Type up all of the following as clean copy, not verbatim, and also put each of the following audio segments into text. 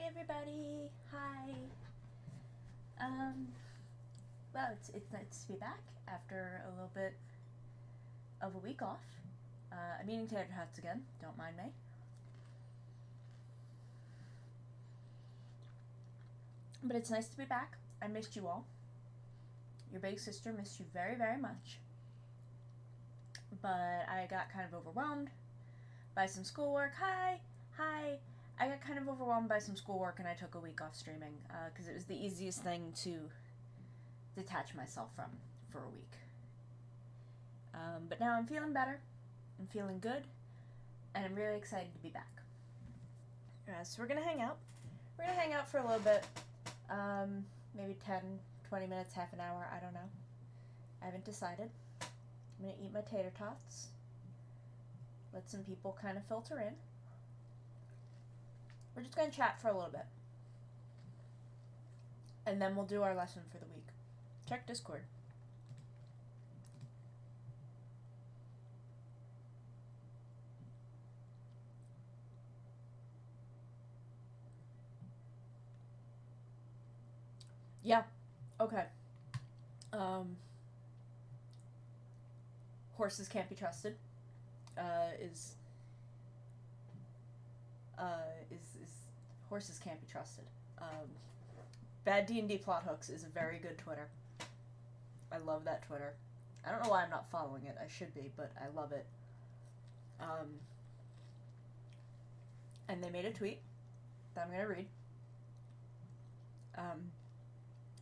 everybody. Hi. Well, it's nice to be back after a little bit of a week off. I'm eating tater tots again. Don't mind me. But it's nice to be back. I missed you all. Your big sister missed you very, very much. But I got kind of overwhelmed by some schoolwork. Hi. I got kind of overwhelmed by some schoolwork and I took a week off streaming because it was the easiest thing to detach myself from for a week. But now I'm feeling better. I'm feeling good. And I'm really excited to be back. So we're going to hang out. We're going to hang out for a little bit. Maybe 10, 20 minutes, half an hour. I don't know. I haven't decided. I'm going to eat my tater tots. Let some people kind of filter in. We're just going to chat for a little bit. And then we'll do our lesson for the week. Check Discord. Yeah. Okay. Horses can't be trusted. Is horses can't be trusted. Bad D&D plot hooks is a very good Twitter. I love that Twitter. I don't know why I'm not following it. I should be, but I love it. And they made a tweet that I'm going to read.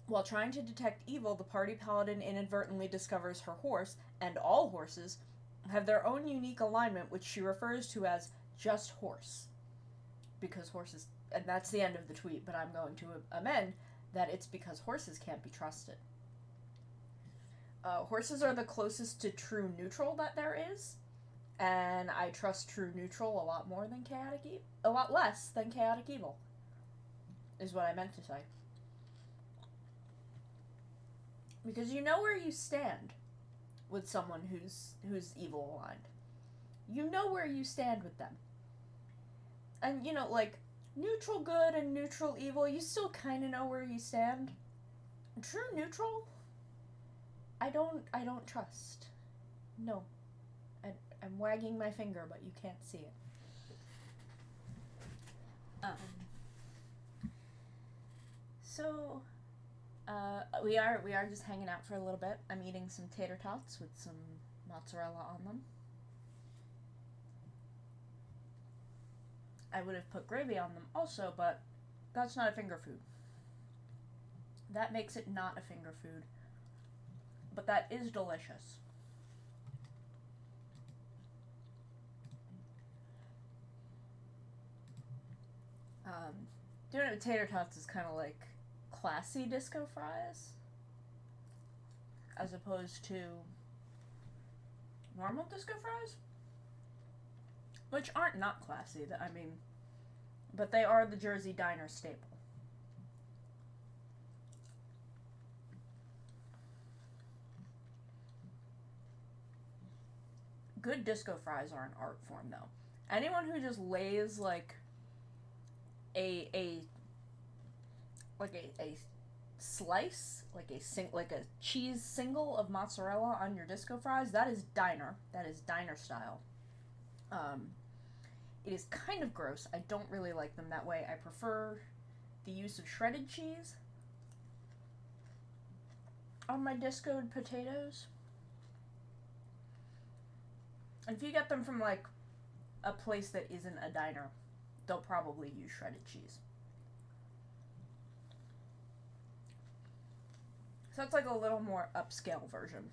While trying to detect evil, the party paladin inadvertently discovers her horse, and all horses, have their own unique alignment, which she refers to as just horse. Because horses, and that's the end of the tweet, but I'm going to amend that it's because horses can't be trusted. Horses are the closest to true neutral that there is, and I trust true neutral a lot more than chaotic evil. A lot less than chaotic evil, is what I meant to say. Because you know where you stand with someone who's evil aligned. You know where you stand with them. And, you know, like, neutral good and neutral evil, you still kind of know where you stand. True neutral, I don't trust. No. I'm wagging my finger, but you can't see it. So, we are just hanging out for a little bit. I'm eating some tater tots with some mozzarella on them. I would have put gravy on them also, but that's not a finger food. That makes it not a finger food. But that is delicious. Doing it with tater tots is kind of like classy disco fries, as opposed to normal disco fries, which aren't not classy. I mean, but they are the Jersey diner staple. Good disco fries are an art form, though. Anyone who just lays like a slice, like a cheese single of mozzarella on your disco fries, that is diner. That is diner style. It is kind of gross. I don't really like them that way. I prefer the use of shredded cheese on my discoed potatoes. And if you get them from like a place that isn't a diner, they'll probably use shredded cheese. So it's like a little more upscale version.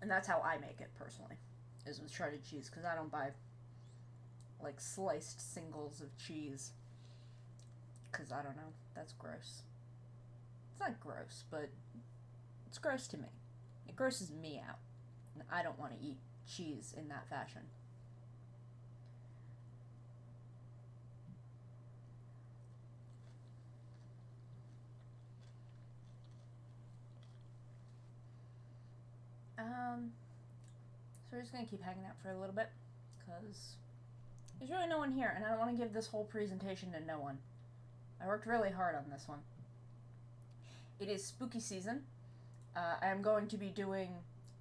And that's how I make it personally, is with shredded cheese, because I don't buy like sliced singles of cheese, because I don't know, that's gross. It's not gross, but it's gross to me. It grosses me out, and I don't want to eat cheese in that fashion. So we're just gonna keep hanging out for a little bit, because there's really no one here, and I don't want to give this whole presentation to no one. I worked really hard on this one. It is spooky season. I am going to be doing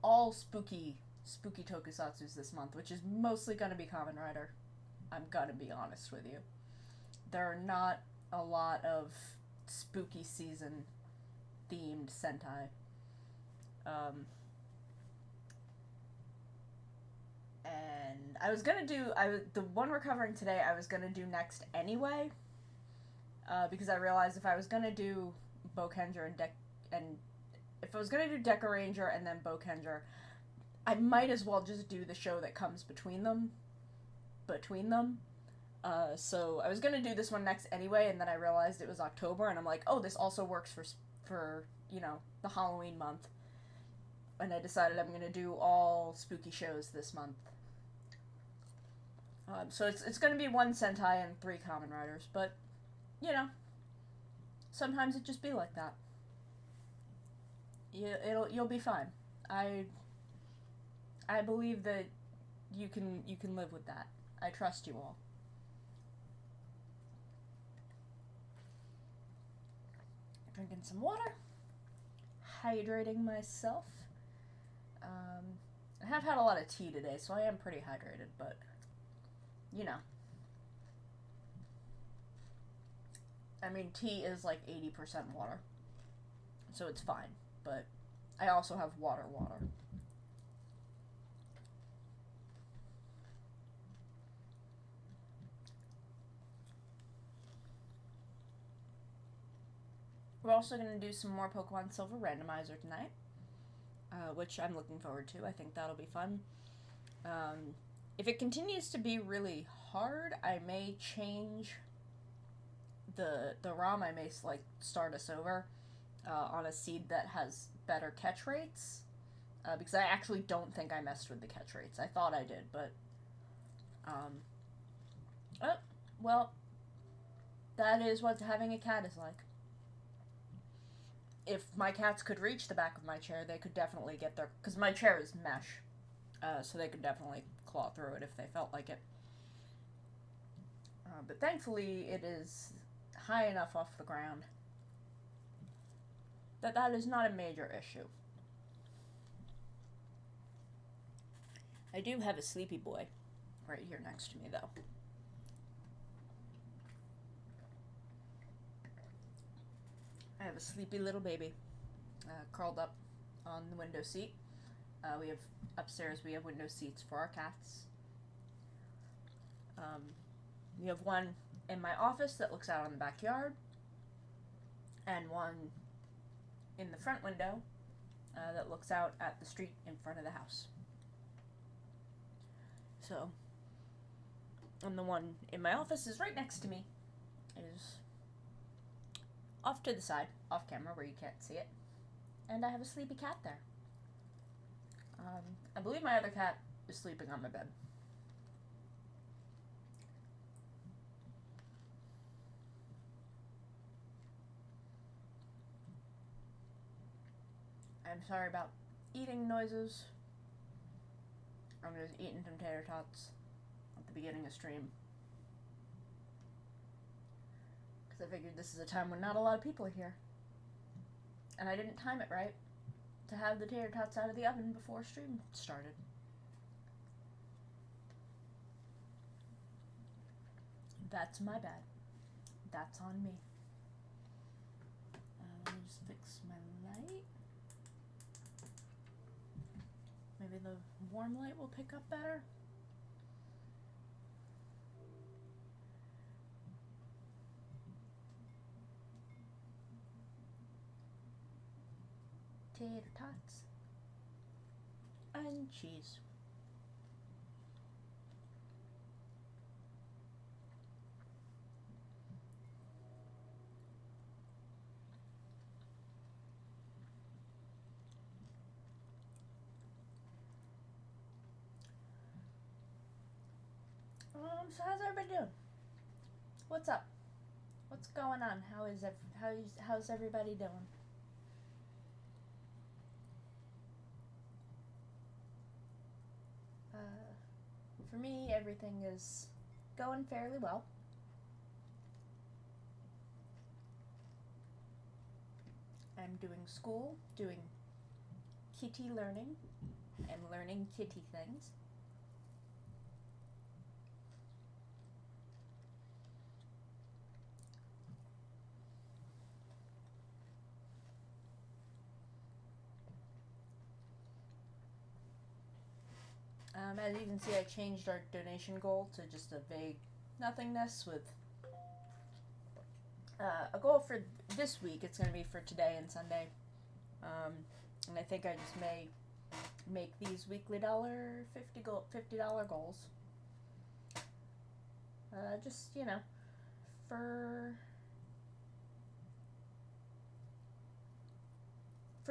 all spooky tokusatsus this month, which is mostly going to be Kamen Rider. I'm gonna be honest with you. There are not a lot of spooky season themed Sentai. And I was gonna do the one we're covering today. I was gonna do next anyway, because I realized if I was gonna do Bokenger and if I was gonna do Magiranger and then Bokenger, I might as well just do the show that comes between them. So I was gonna do this one next anyway, and then I realized it was October, and I'm like, oh, this also works for the Halloween month, and I decided I'm gonna do all spooky shows this month. So it's gonna be 1 Sentai and 3 Kamen Riders, but sometimes it just be like that. You'll be fine. I believe that you can live with that. I trust you all. Drinking some water, hydrating myself. I have had a lot of tea today, so I am pretty hydrated, but I mean, tea is like 80% water, so it's fine, but I also have water. We're also going to do some more Pokemon Silver Randomizer tonight, which I'm looking forward to. I think that'll be fun. If it continues to be really hard, I may change the ROM. I may start us over on a seed that has better catch rates, because I actually don't think I messed with the catch rates. I thought I did, but oh, well, that is what having a cat is like. If my cats could reach the back of my chair, they could definitely get there, because my chair is mesh, so they could definitely claw through it if they felt like it. But thankfully, it is high enough off the ground that is not a major issue. I do have a sleepy boy right here next to me, though. I have a sleepy little baby curled up on the window seat. Upstairs we have window seats for our cats. We have one in my office that looks out on the backyard, and one in the front window that looks out at the street in front of the house. So, and the one in my office is right next to me. It is off to the side, off camera where you can't see it. And I have a sleepy cat there. I believe my other cat is sleeping on my bed. I'm sorry about eating noises. I'm just eating some tater tots at the beginning of stream, because I figured this is a time when not a lot of people are here. And I didn't time it right to have the tater tots out of the oven before stream started. That's my bad. That's on me. Let me just fix my light. Maybe the warm light will pick up better. Tater tots and cheese. So how's everybody doing? What's up? What's going on? How's everybody doing? For me, everything is going fairly well. I'm doing school, doing kitty learning, and learning kitty things. As you can see, I changed our donation goal to just a vague nothingness with a goal for this week. It's going to be for today and Sunday. And I think I just may make these weekly $50 goals. Just, you know, for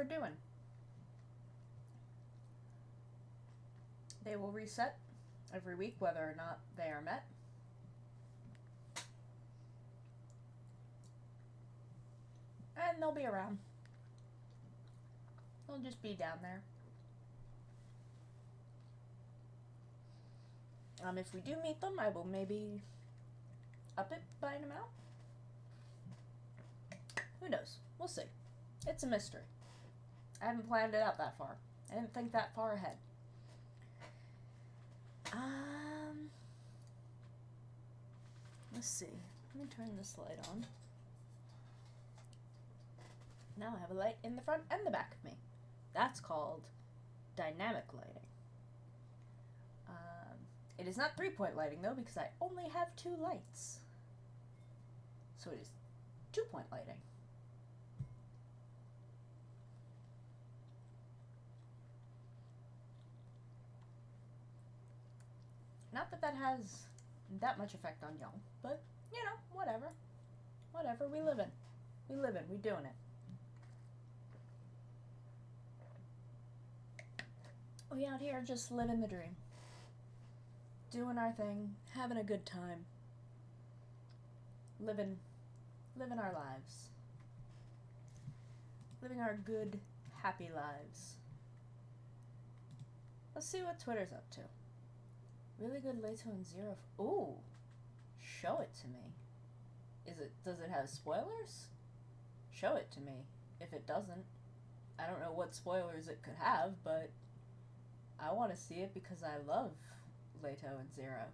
doing. They will reset every week whether or not they are met. And they'll be around. They'll just be down there. If we do meet them, I will maybe up it by an amount. Who knows? We'll see. It's a mystery. I haven't planned it out that far. I didn't think that far ahead. Let's see. Let me turn this light on. Now I have a light in the front and the back of me. That's called dynamic lighting. It is not 3-point lighting though, because I only have 2 lights. So it is 2-point lighting. Not that that has that much effect on y'all, but, you know, whatever. Whatever, we live in. We doing it. We out here just living the dream. Doing our thing, having a good time. Living our lives. Living our good, happy lives. Let's see what Twitter's up to. Really good Leto and Zero. Ooh, show it to me. Does it have spoilers? Show it to me. If it doesn't, I don't know what spoilers it could have, but I want to see it because I love Leto and Zero.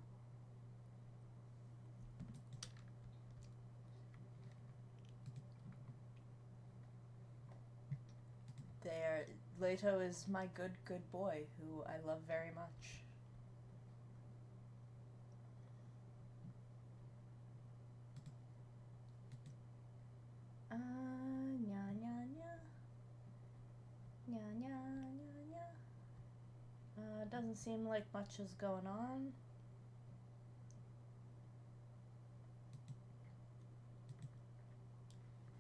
Leto is my good boy who I love very much. Doesn't seem like much is going on.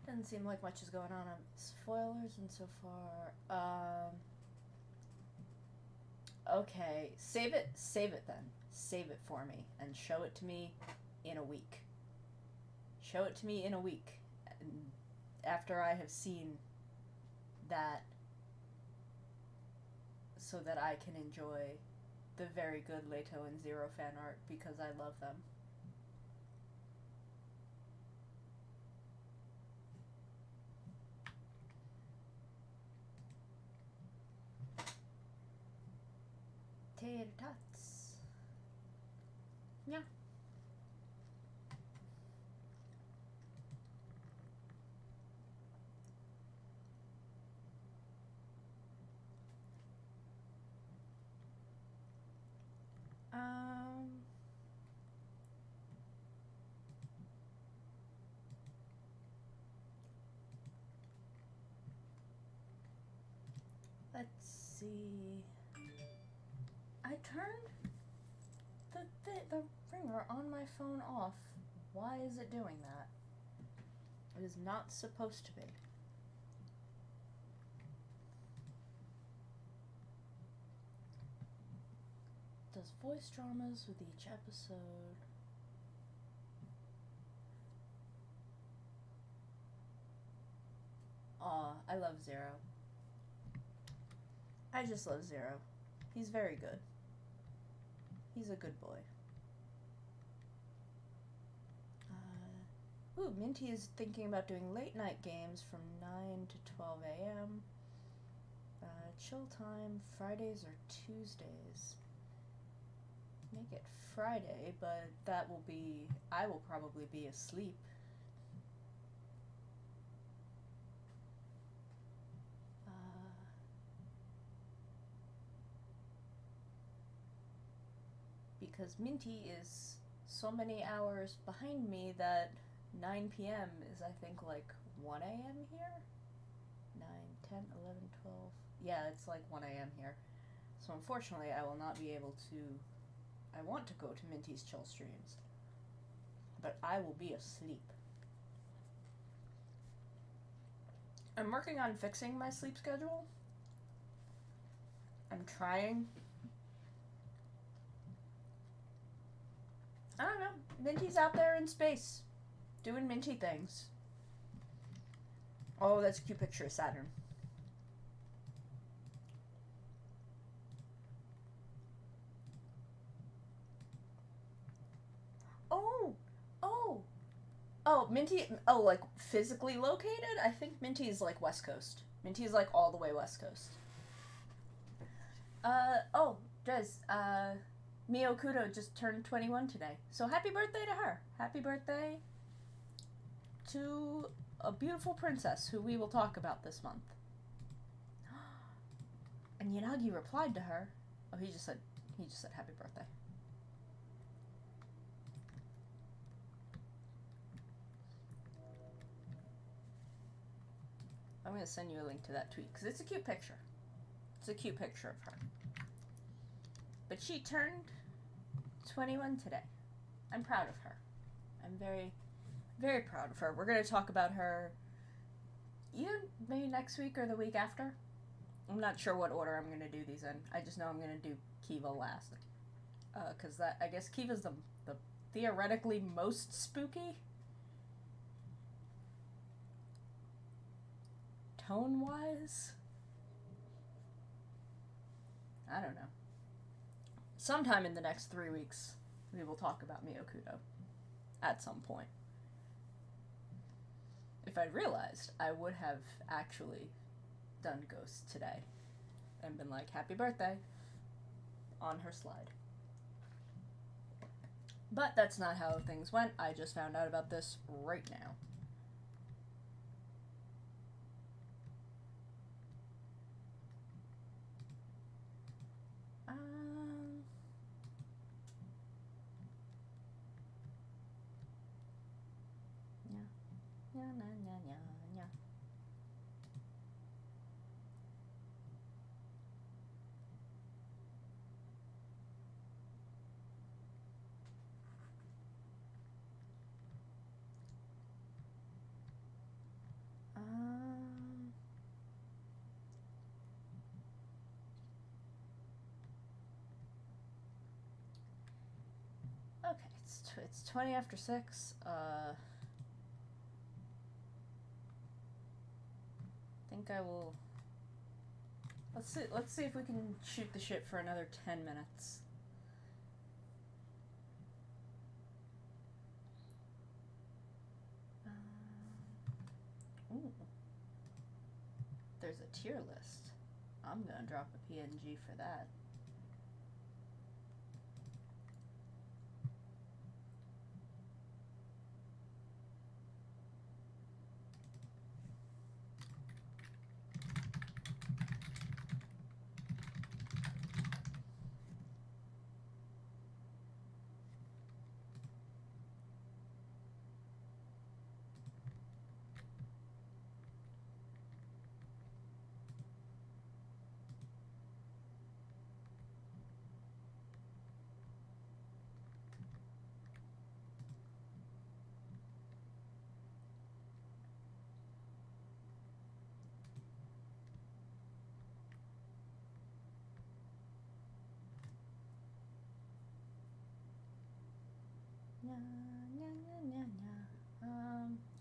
Doesn't seem like much is going on spoilers and so far. Okay, save it then. Save it for me and show it to me in a week. Show it to me in a week. After I have seen that, so that I can enjoy the very good Leto and Zero fan art because I love them. Tater tots. Yeah. Let's see. I turned the ringer on my phone off. Why is it doing that? It is not supposed to be. Does voice dramas with each episode. Aw, I love Zero. I just love Zero. He's very good. He's a good boy. Ooh, Minty is thinking about doing late night games from 9 to 12 a.m. Chill time, Fridays or Tuesdays. Make it Friday, but I will probably be asleep. Because Minty is so many hours behind me that 9 p.m. is, I think, like 1 a.m. here? 9, 10, 11, 12. Yeah, it's like 1 a.m. here. So unfortunately, I will not be able to. I want to go to Minty's chill streams, but I will be asleep. I'm working on fixing my sleep schedule. I'm trying. I don't know. Minty's out there in space, doing Minty things. Oh, that's a cute picture of Saturn. Oh, Minty. Oh, like physically located? I think Minty is like West Coast. Minty is like all the way West Coast. Oh, Drez, Mio Kudo just turned 21 today. So happy birthday to her. Happy birthday to a beautiful princess who we will talk about this month. And Yanagi replied to her. Oh, he just said happy birthday. I'm going to send you a link to that tweet because it's a cute picture. It's a cute picture of her. But she turned 21 today. I'm proud of her. I'm very, very proud of her. We're going to talk about her either maybe next week or the week after. I'm not sure what order I'm going to do these in. I just know I'm going to do Kiva last. Because I guess Kiva's the theoretically most spooky. Tone-wise? I don't know. Sometime in the next 3 weeks, we will talk about Mio Kudo. At some point. If I'd realized, I would have actually done Ghost today. And been like, happy birthday. On her slide. But that's not how things went. I just found out about this right now. Okay, it's 20 after 6. Think I will. Let's see if we can shoot the shit for another 10 minutes. Ooh. There's a tier list. I'm gonna drop a PNG for that.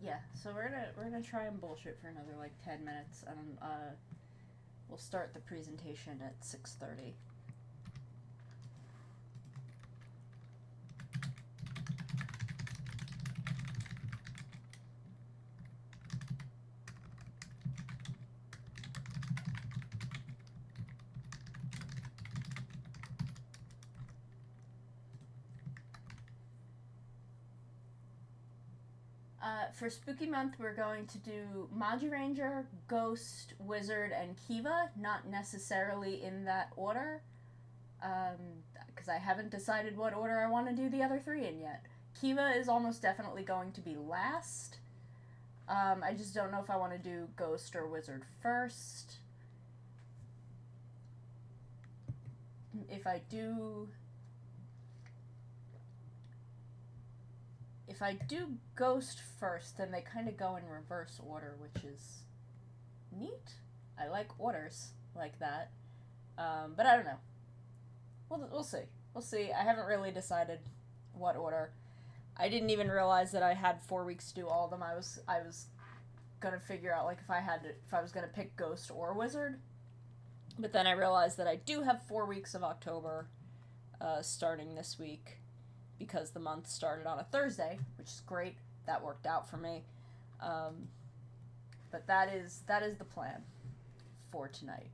Yeah, so we're gonna try and bullshit for another like 10 minutes, and we'll start the presentation at 6:30. For Spooky Month, we're going to do Magiranger, Ghost, Wizard, and Kiva, not necessarily in that order, because I haven't decided what order I want to do the other three in yet. Kiva is almost definitely going to be last. I just don't know if I want to do Ghost or Wizard first. If I do Ghost first, then they kind of go in reverse order, which is neat. I like orders like that. But I don't know. We'll see. We'll see. I haven't really decided what order. I didn't even realize that I had 4 weeks to do all of them. I was gonna figure out like if I was gonna pick Ghost or Wizard. But then I realized that I do have 4 weeks of October starting this week because the month started on a Thursday, which is great. That worked out for me. But that is the plan for tonight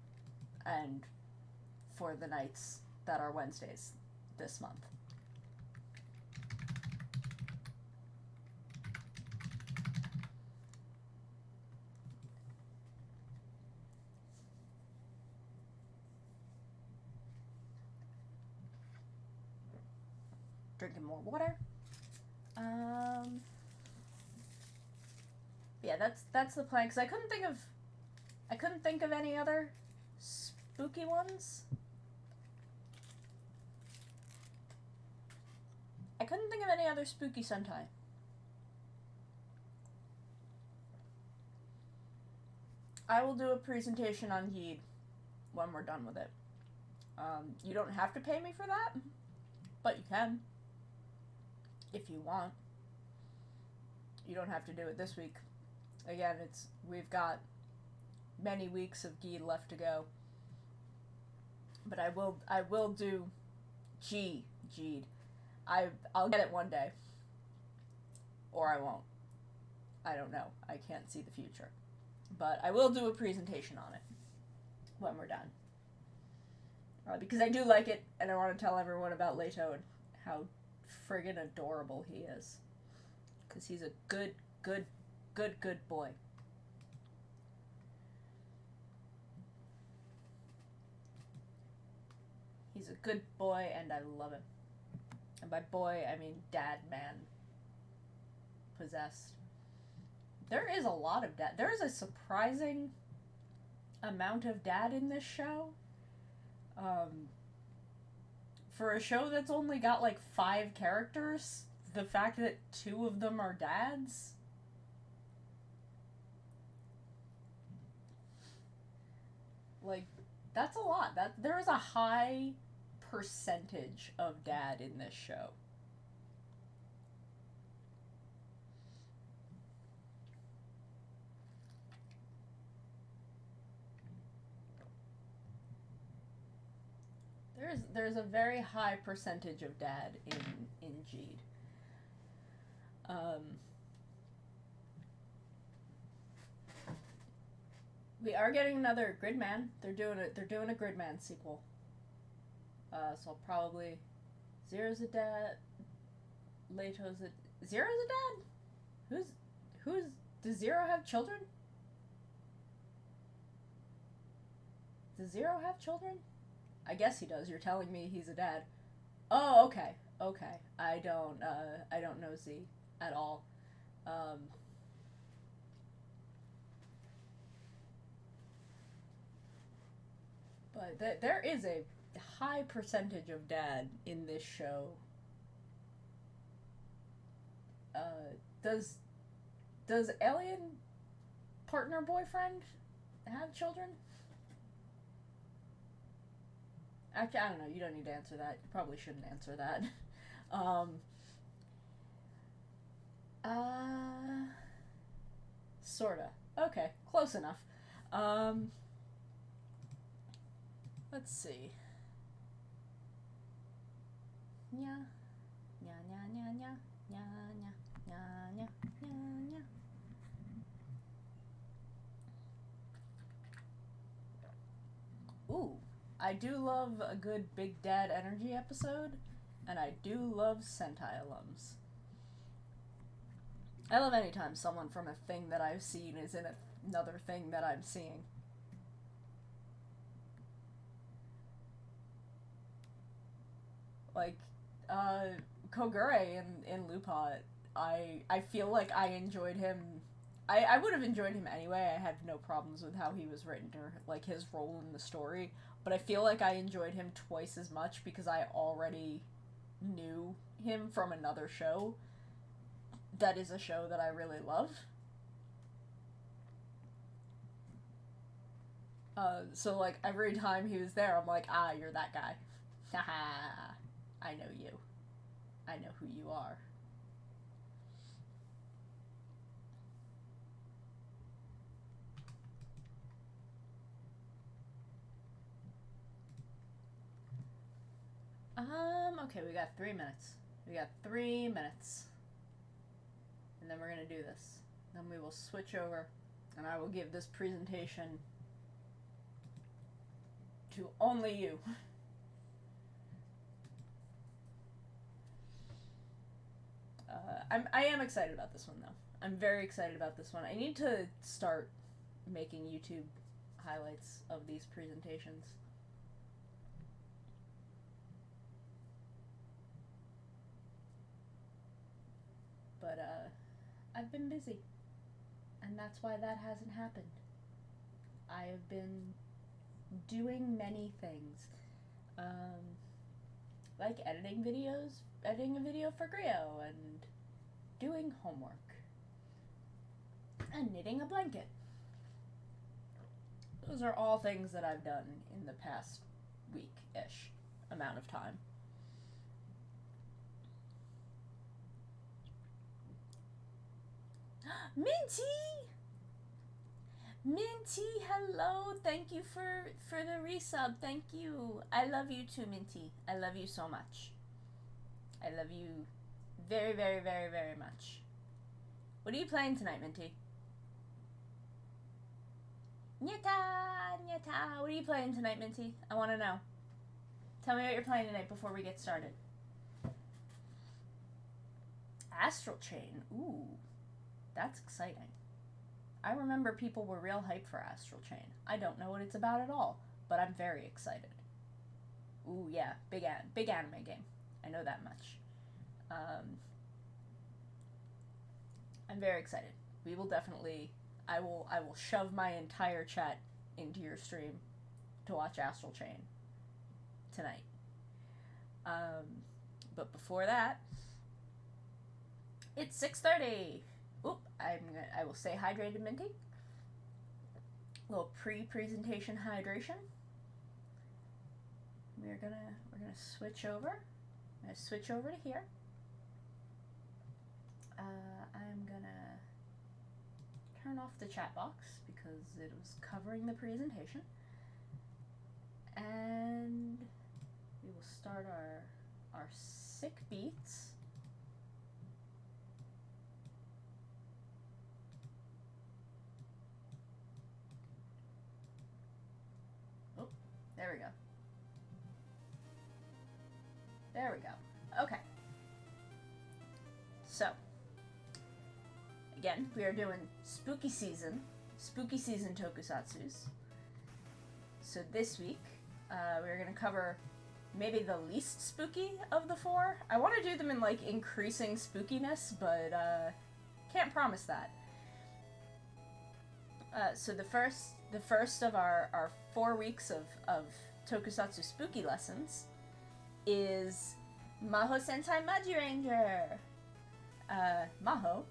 and for the nights that are Wednesdays this month. Drinking more water. Yeah, that's the plan, because I couldn't think of any other spooky ones. I couldn't think of any other spooky Sentai. I will do a presentation on Yeed when we're done with it. You don't have to pay me for that, but you can. If you want. You don't have to do it this week. Again, we've got many weeks of Geed left to go. But I will do Geed. I'll get it one day. Or I won't. I don't know. I can't see the future. But I will do a presentation on it when we're done. Because I do like it, and I want to tell everyone about Leto and how friggin' adorable he is. Because he's a good boy. He's a good boy, and I love him. And by boy, I mean dad man. Possessed. There is a lot of dad. There is a surprising amount of dad in this show. For a show that's only got like 5 characters, the fact that 2 of them are dads. Like, that's a lot. There is a high percentage of dad in this show. There's a very high percentage of dad in Geed. We are getting another Gridman. They're doing a Gridman sequel. So I'll probably Zero's a dad. Leto's a Zero's a dad. Who's does Zero have children? Does Zero have children? I guess he does. You're telling me he's a dad. Oh, okay. I don't know Z at all. But there is a high percentage of dad in this show. Does alien partner boyfriend have children? Actually, I don't know. You don't need to answer that. You probably shouldn't answer that. Sorta. Okay, close enough. Let's see. Nya. Nya, nya, nya, nya. Nya, nya, nya, nya, nya, nya. Ooh. I do love a good Big Dad Energy episode, and I do love Sentai alums. I love anytime someone from a thing that I've seen is in another thing that I'm seeing. Like, Kogure in Lupa, I feel like I enjoyed him. I would have enjoyed him anyway. I had no problems with how he was written or, like, his role in the story. But I feel like I enjoyed him twice as much because I already knew him from another show. That is a show that I really love. So, like, every time he was there, I'm like, ah, you're that guy. Haha, I know you. I know who you are. Okay, we got 3 minutes. We got 3 minutes. And then we're gonna do this. Then we will switch over, and I will give this presentation to only you. I am excited about this one, though. I'm very excited about this one. I need to start making YouTube highlights of these presentations. But, I've been busy. And that's why that hasn't happened. I have been doing many things. Like editing a video for Griot, and doing homework. And knitting a blanket. Those are all things that I've done in the past week-ish amount of time. Minty! Minty, hello! Thank you for the resub. Thank you. I love you too, Minty. I love you so much. I love you very, very, very, very much. What are you playing tonight, Minty? Nyata! Nyata! What are you playing tonight, Minty? I want to know. Tell me what you're playing tonight before we get started. Astral Chain. Ooh. That's exciting. I remember people were real hyped for Astral Chain. I don't know what it's about at all, but I'm very excited. Ooh, yeah. Big anime game. I know that much. I'm very excited. We will definitely... I will shove my entire chat into your stream to watch Astral Chain tonight. But before that, it's 6:30. Oop, I will stay hydrated, Minty. A little pre-presentation hydration. We're gonna switch over. I'm gonna switch over to here. I'm gonna turn off the chat box because it was covering the presentation. And we will start our sick beats. Oh, there we go. There we go. Okay. So, again, we are doing spooky season tokusatsus. So this week, we're going to cover maybe the least spooky of the four. I want to do them in, like, increasing spookiness, but can't promise that. So the first of our 4 weeks of tokusatsu spooky lessons is Maho Sentai Magiranger. Maho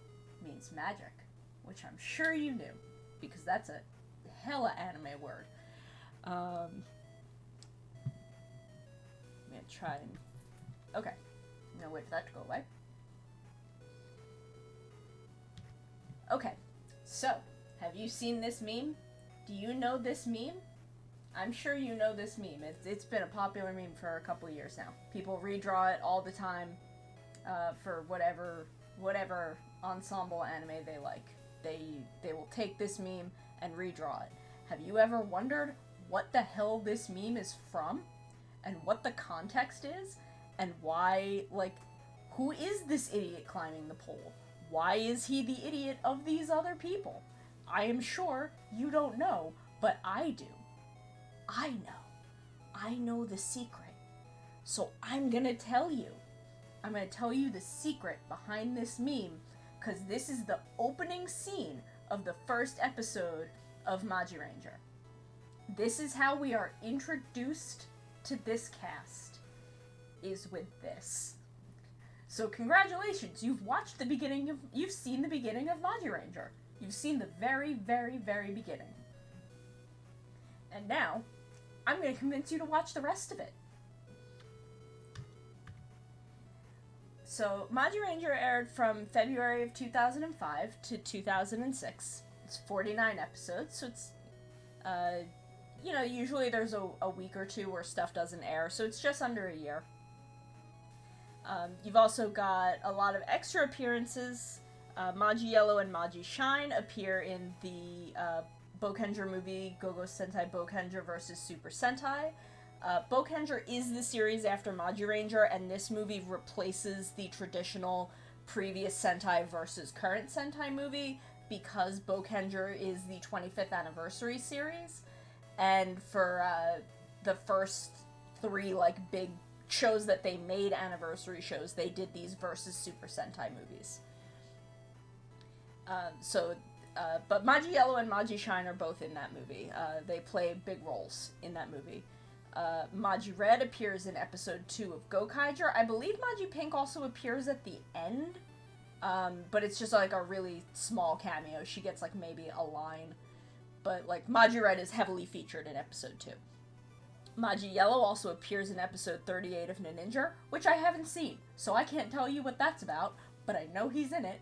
means magic, which I'm sure you knew, because that's a hella anime word. I'm gonna try and... Okay. I'm gonna wait for that to go away. Okay. So, have you seen this meme? Do you know this meme? I'm sure you know this meme. It's been a popular meme for a couple of years now. People redraw it all the time for whatever ensemble anime they like. They will take this meme and redraw it. Have you ever wondered what the hell this meme is from? And what the context is? And why, like, who is this idiot climbing the pole? Why is he the idiot of these other people? I am sure you don't know, but I do. I know. I know the secret. So I'm gonna tell you. I'm gonna tell you the secret behind this meme, because this is the opening scene of the first episode of Magiranger. This is how we are introduced to this cast, is with this. So congratulations, you've seen the beginning of Magiranger. You've seen the very, very, very beginning. And now, I'm going to convince you to watch the rest of it. So, Magiranger aired from February of 2005 to 2006. It's 49 episodes, so it's, usually there's a week or two where stuff doesn't air, so it's just under a year. You've also got a lot of extra appearances. Magi Yellow and Magi Shine appear in the Bokenger movie Go-Go Sentai Bokenger vs. Super Sentai. Bokenger is the series after Magiranger, and this movie replaces the traditional previous Sentai versus current Sentai movie because Bokenger is the 25th anniversary series, and for the first three big shows that they made anniversary shows, they did these versus Super Sentai movies. But Magi Yellow and Magi Shine are both in that movie. They play big roles in that movie. Magi Red appears in episode 2 of Gokaiger. I believe Magi Pink also appears at the end, but it's just a really small cameo. She gets maybe a line, but Magi Red is heavily featured in episode 2. Magi Yellow also appears in episode 38 of Ninja, which I haven't seen, so I can't tell you what that's about, but I know he's in it.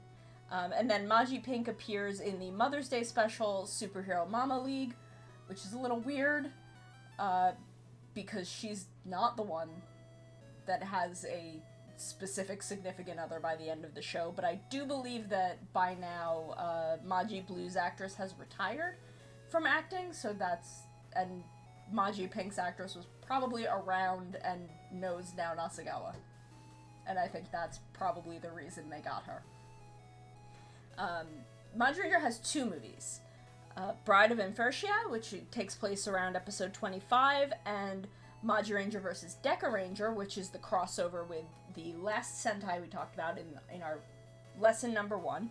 And then Magi Pink appears in the Mother's Day special Superhero Mama League, which is a little weird, because she's not the one that has a specific significant other by the end of the show, but I do believe that by now, Magi Blue's actress has retired from acting, and Magi Pink's actress was probably around and knows now Nasagawa. And I think that's probably the reason they got her. Magiranger has 2 movies. Bride of Infertia, which takes place around episode 25, and Magiranger vs. Dekaranger, which is the crossover with the last Sentai we talked about in our lesson number 1.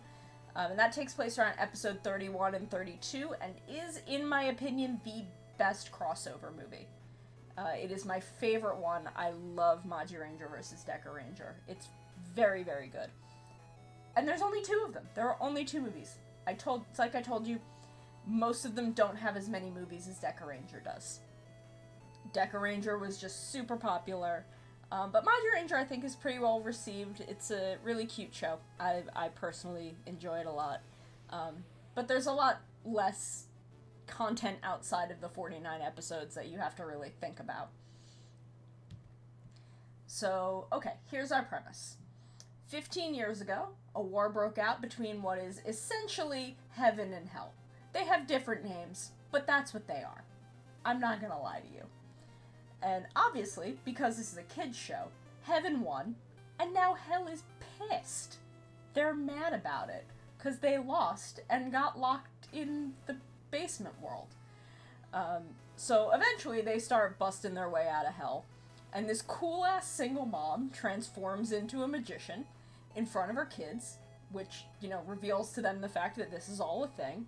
And that takes place around episode 31 and 32, and is, in my opinion, the best crossover movie. It is my favorite one. I love Magiranger vs. Dekaranger. It's very, very good. And there's only 2 of them. There are only 2 movies. It's like I told you, most of them don't have as many movies as Dekaranger does. Dekaranger was just super popular. But Magiranger, I think, is pretty well received. It's a really cute show. I personally enjoy it a lot. But there's a lot less content outside of the 49 episodes that you have to really think about. So, okay, here's our premise. 15 years ago, a war broke out between what is essentially heaven and hell. They have different names, but that's what they are. I'm not gonna lie to you. And obviously, because this is a kid's show, heaven won, and now hell is pissed. They're mad about it, because they lost and got locked in the basement world. So eventually they start busting their way out of hell, and this cool-ass single mom transforms into a magician in front of her kids, which, reveals to them the fact that this is all a thing.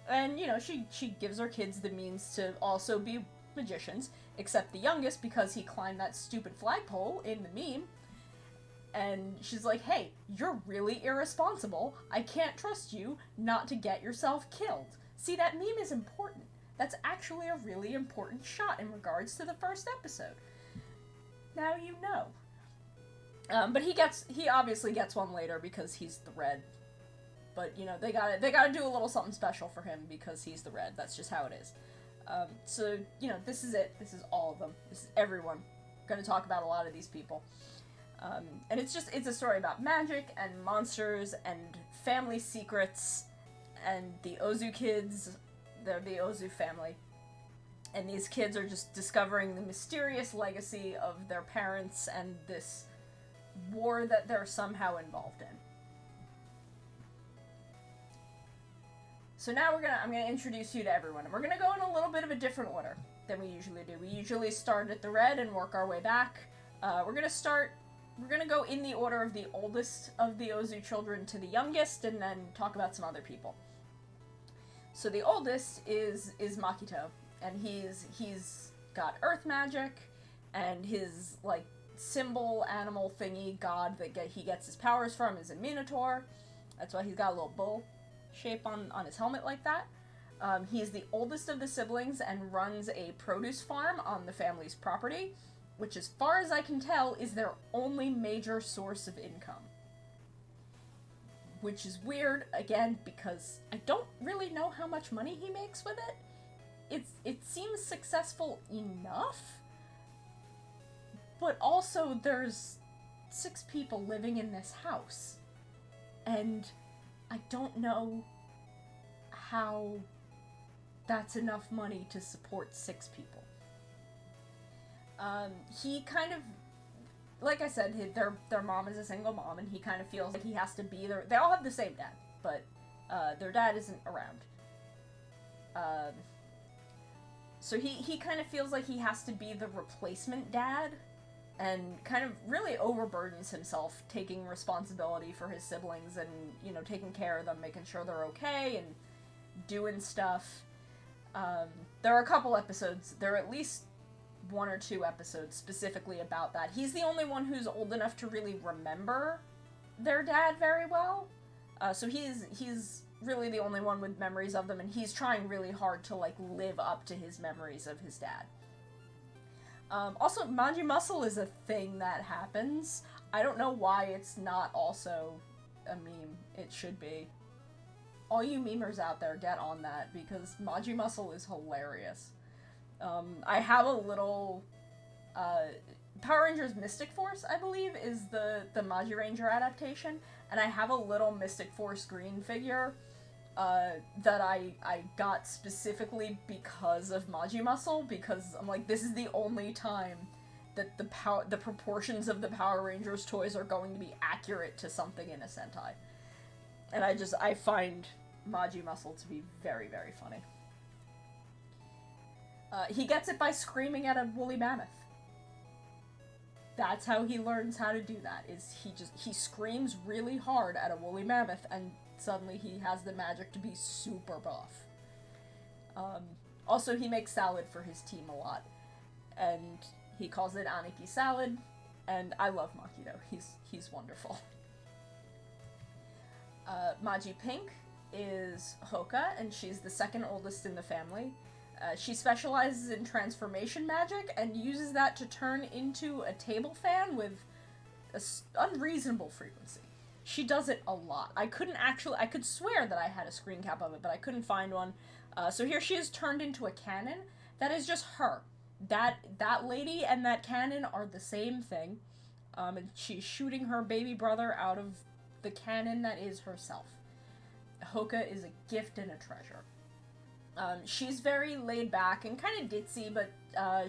And, she gives her kids the means to also be magicians, except the youngest, because he climbed that stupid flagpole in the meme. And she's like, hey, you're really irresponsible. I can't trust you not to get yourself killed. See, that meme is important. That's actually a really important shot in regards to the first episode. Now you know. But he obviously gets one later because he's the red. But, they gotta do a little something special for him because he's the red. That's just how it is. So, this is it. This is all of them. This is everyone. I'm gonna talk about a lot of these people. And it's a story about magic and monsters and family secrets and the Ozu kids. They're the Ozu family. And these kids are just discovering the mysterious legacy of their parents and this war that they're somehow involved in. So now I'm gonna introduce you to everyone, and we're gonna go in a little bit of a different order than we usually do. We usually start at the red and work our way back. We're gonna go in the order of the oldest of the Ozu children to the youngest, and then talk about some other people. So the oldest is Makito, and he's got earth magic, and his like symbol animal thingy god that he gets his powers from is a minotaur. That's why he's got a little bull shape on his helmet like that. He is the oldest of the siblings and runs a produce farm on the family's property, which as far as I can tell is their only major source of income. Which is weird, again, because I don't really know how much money he makes with it. It seems successful enough, but also there's 6 people living in this house, and I don't know how that's enough money to support 6 people. He kind of, like I said, their mom is a single mom, and he kind of feels like he has to be there. They all have the same dad, but their dad isn't around. So he kind of feels like he has to be the replacement dad, and kind of really overburdens himself taking responsibility for his siblings and, you know, taking care of them, making sure they're okay, and doing stuff. There are a couple episodes, there are at least 1 or 2 episodes specifically about that. He's the only one who's old enough to really remember their dad very well. So he's really the only one with memories of them, and he's trying really hard to, like, live up to his memories of his dad. Also, Manji Muscle is a thing that happens. I don't know why it's not also a meme. It should be. All you memers out there, get on that, because Manji Muscle is hilarious. I have a little, Power Rangers Mystic Force, I believe, is the Magiranger adaptation, and I have a little Mystic Force green figure, that I got specifically because of Maji Muscle, because I'm like, this is the only time that the proportions of the Power Rangers toys are going to be accurate to something in a Sentai. And I find Maji Muscle to be very, very funny. He gets it by screaming at a woolly mammoth. That's how he learns how to do that, is he screams really hard at a woolly mammoth, and suddenly he has the magic to be super buff. Also, he makes salad for his team a lot, and he calls it Aniki salad, and I love Makito. He's wonderful. Maji Pink is Hoka, and she's the second oldest in the family. She specializes in transformation magic and uses that to turn into a table fan with an unreasonable frequency. She does it a lot. I could swear that I had a screen cap of it, but I couldn't find one. So here she is turned into a cannon. That is just her. That lady and that cannon are the same thing. And she's shooting her baby brother out of the cannon that is herself. Hoka is a gift and a treasure. She's very laid back and kind of ditzy, but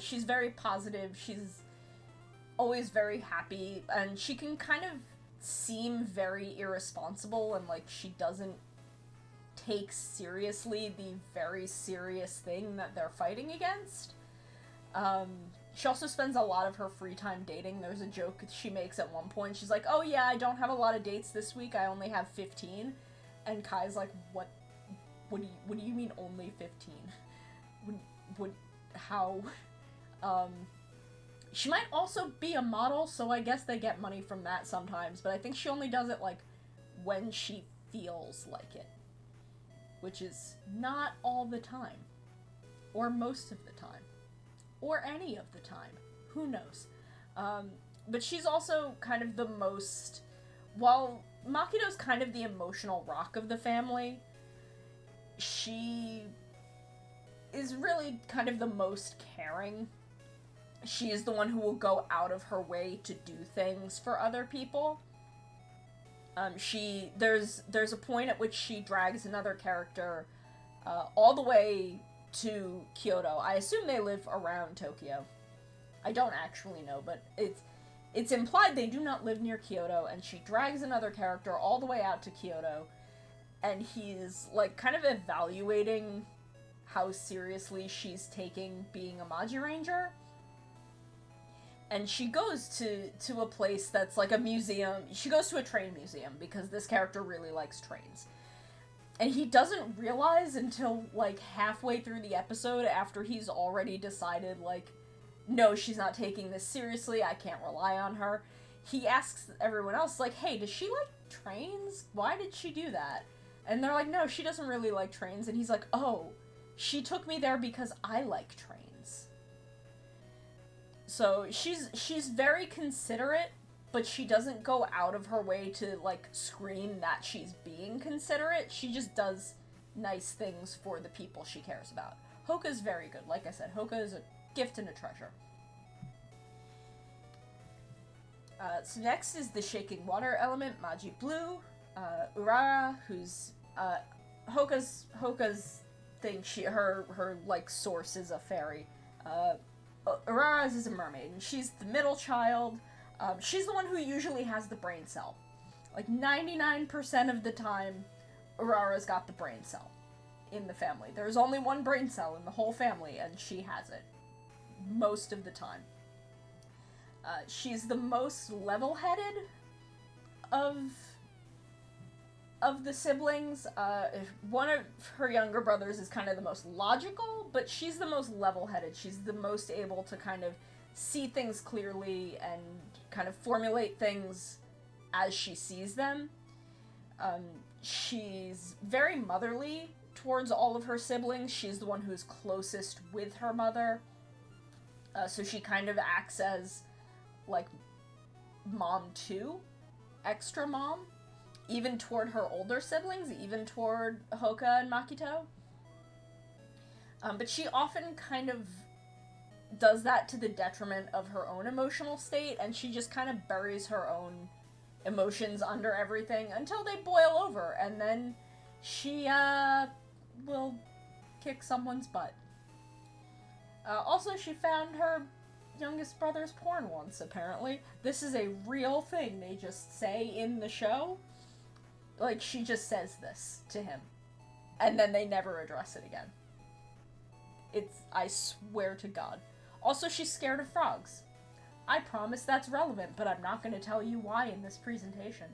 she's very positive. She's always very happy, and she can kind of seem very irresponsible, and like she doesn't take seriously the very serious thing that they're fighting against. She also spends a lot of her free time dating. There's a joke she makes at one point. She's like, "Oh yeah, I don't have a lot of dates this week. I only have 15." And Kai's like, "What do you mean only 15? How?" She might also be a model, so I guess they get money from that sometimes, but I think she only does it, like, when she feels like it. Which is not all the time. Or most of the time. Or any of the time. Who knows? But she's also kind of the most... While Makito's kind of the emotional rock of the family, she is really kind of the most caring. She is the one who will go out of her way to do things for other people. There's a point at which she drags another character all the way to Kyoto. I assume they live around Tokyo. I don't actually know, but it's implied they do not live near Kyoto, and she drags another character all the way out to Kyoto, and he's, like, kind of evaluating how seriously she's taking being a Magiranger. And she goes to a place that's like a museum. She goes to a train museum because this character really likes trains. And he doesn't realize until, like, halfway through the episode, after he's already decided, like, no, she's not taking this seriously, I can't rely on her. He asks everyone else, like, hey, does she like trains? Why did she do that? And they're like, no, she doesn't really like trains. And he's like, oh, she took me there because I like trains. So she's very considerate, but she doesn't go out of her way to, like, scream that she's being considerate. She just does nice things for the people she cares about. Hoka's very good. Like I said, Hoka is a gift and a treasure. So next is the shaking water element, Magi Blue. Urara, who's Hoka's thing. Her like source is a fairy. Urara's is a mermaid, and she's the middle child. She's the one who usually has the brain cell. Like 99% of the time, Urara's got the brain cell in the family. There's only one brain cell in the whole family, and she has it most of the time. She's the most level-headed of the siblings. One of her younger brothers is kind of the most logical, but she's the most level-headed. She's the most able to kind of see things clearly and kind of formulate things as she sees them. She's very motherly towards all of her siblings. She's the one who's closest with her mother. So she kind of acts as, like, mom too. Extra mom. Even toward her older siblings, even toward Hoka and Makito. But she often kind of does that to the detriment of her own emotional state, and she just kind of buries her own emotions under everything until they boil over, and then she, will kick someone's butt. Also, she found her youngest brother's porn once, apparently. This is a real thing they just say in the show. Like, she just says this to him. And then they never address it again. I swear to God. Also, she's scared of frogs. I promise that's relevant, but I'm not going to tell you why in this presentation.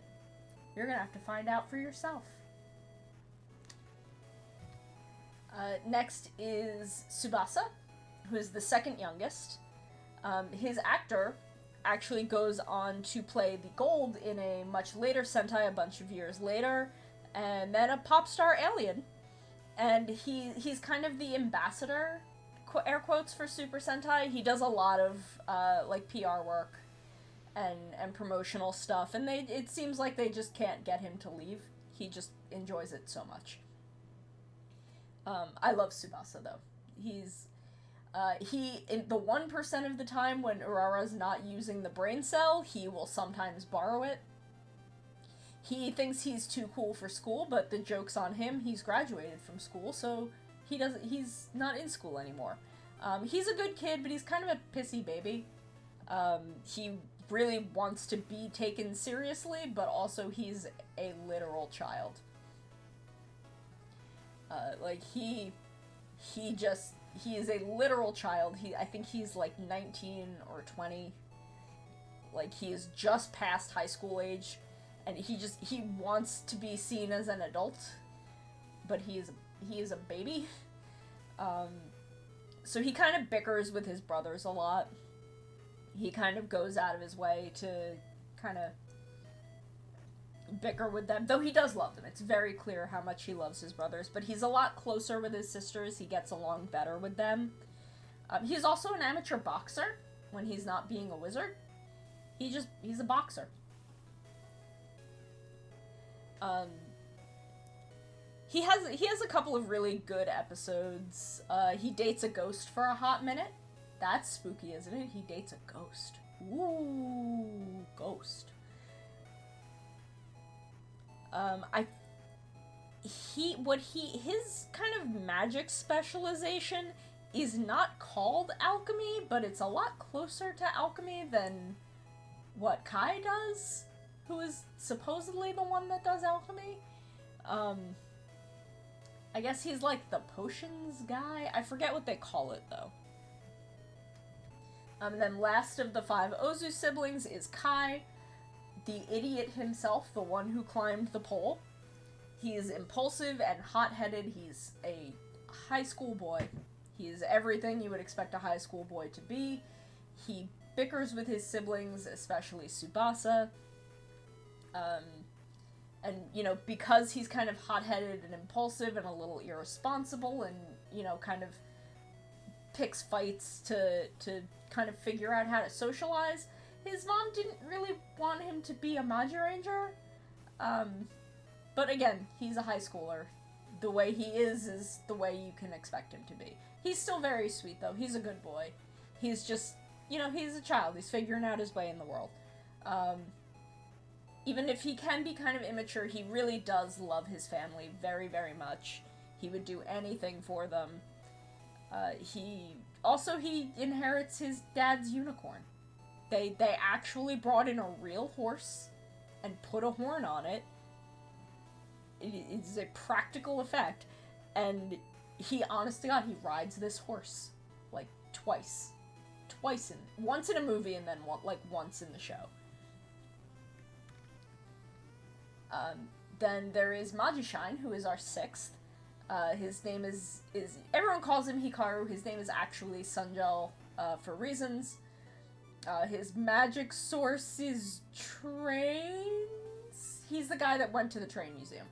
You're going to have to find out for yourself. Next is Tsubasa, who is the second youngest. His actor actually goes on to play the Gold in a much later Sentai a bunch of years later, and then a pop star alien. And he's kind of the ambassador, air quotes, for Super Sentai. He does a lot of like PR work and promotional stuff, and it seems like they just can't get him to leave. He just enjoys it so much. I love Tsubasa though. He in the 1% of the time when Urara's not using the brain cell, he will sometimes borrow it. He thinks he's too cool for school, but the joke's on him. He's graduated from school, so he's not in school anymore. He's a good kid, but he's kind of a pissy baby. He really wants to be taken seriously, but also he's a literal child. Like, he is a literal child. I think he's like 19 or 20. Like, he is just past high school age, and he wants to be seen as an adult, but he is a baby. So he kind of bickers with his brothers a lot. He kind of goes out of his way to kind of bicker with them, though he does love them. It's very clear how much he loves his brothers, but he's a lot closer with his sisters. He gets along better with them. He's also an amateur boxer when he's not being a wizard. He's a boxer. He has a couple of really good episodes. He dates a ghost for a hot minute. That's spooky, isn't it? He dates a ghost. Ooh, ghost. His kind of magic specialization is not called alchemy, but it's a lot closer to alchemy than what Kai does, who is supposedly the one that does alchemy. I guess he's like the potions guy. I forget what they call it, though. And then last of the 5 Ozu siblings is Kai, the idiot himself, the one who climbed the pole. He's impulsive and hot-headed. He's a high school boy. He is everything you would expect a high school boy to be. He bickers with his siblings, especially Tsubasa. And, you know, because he's kind of hot-headed and impulsive and a little irresponsible and, you know, kind of picks fights to kind of figure out how to socialize, his mom didn't really want him to be a Magiranger. But again, he's a high schooler. The way he is the way you can expect him to be. He's still very sweet, though. He's a good boy. He's just, you know, he's a child. He's figuring out his way in the world. Even if he can be kind of immature, he really does love his family very, very much. He would do anything for them. He inherits his dad's unicorn. They actually brought in a real horse and put a horn on it. It's a practical effect. And he, honest to God, he rides this horse, like, twice. Once in a movie and then once in the show. Then there is Magishine, who is our 6th. His name is everyone calls him Hikaru. His name is actually Sunjel, for reasons. His magic source is trains. He's the guy that went to the train museum.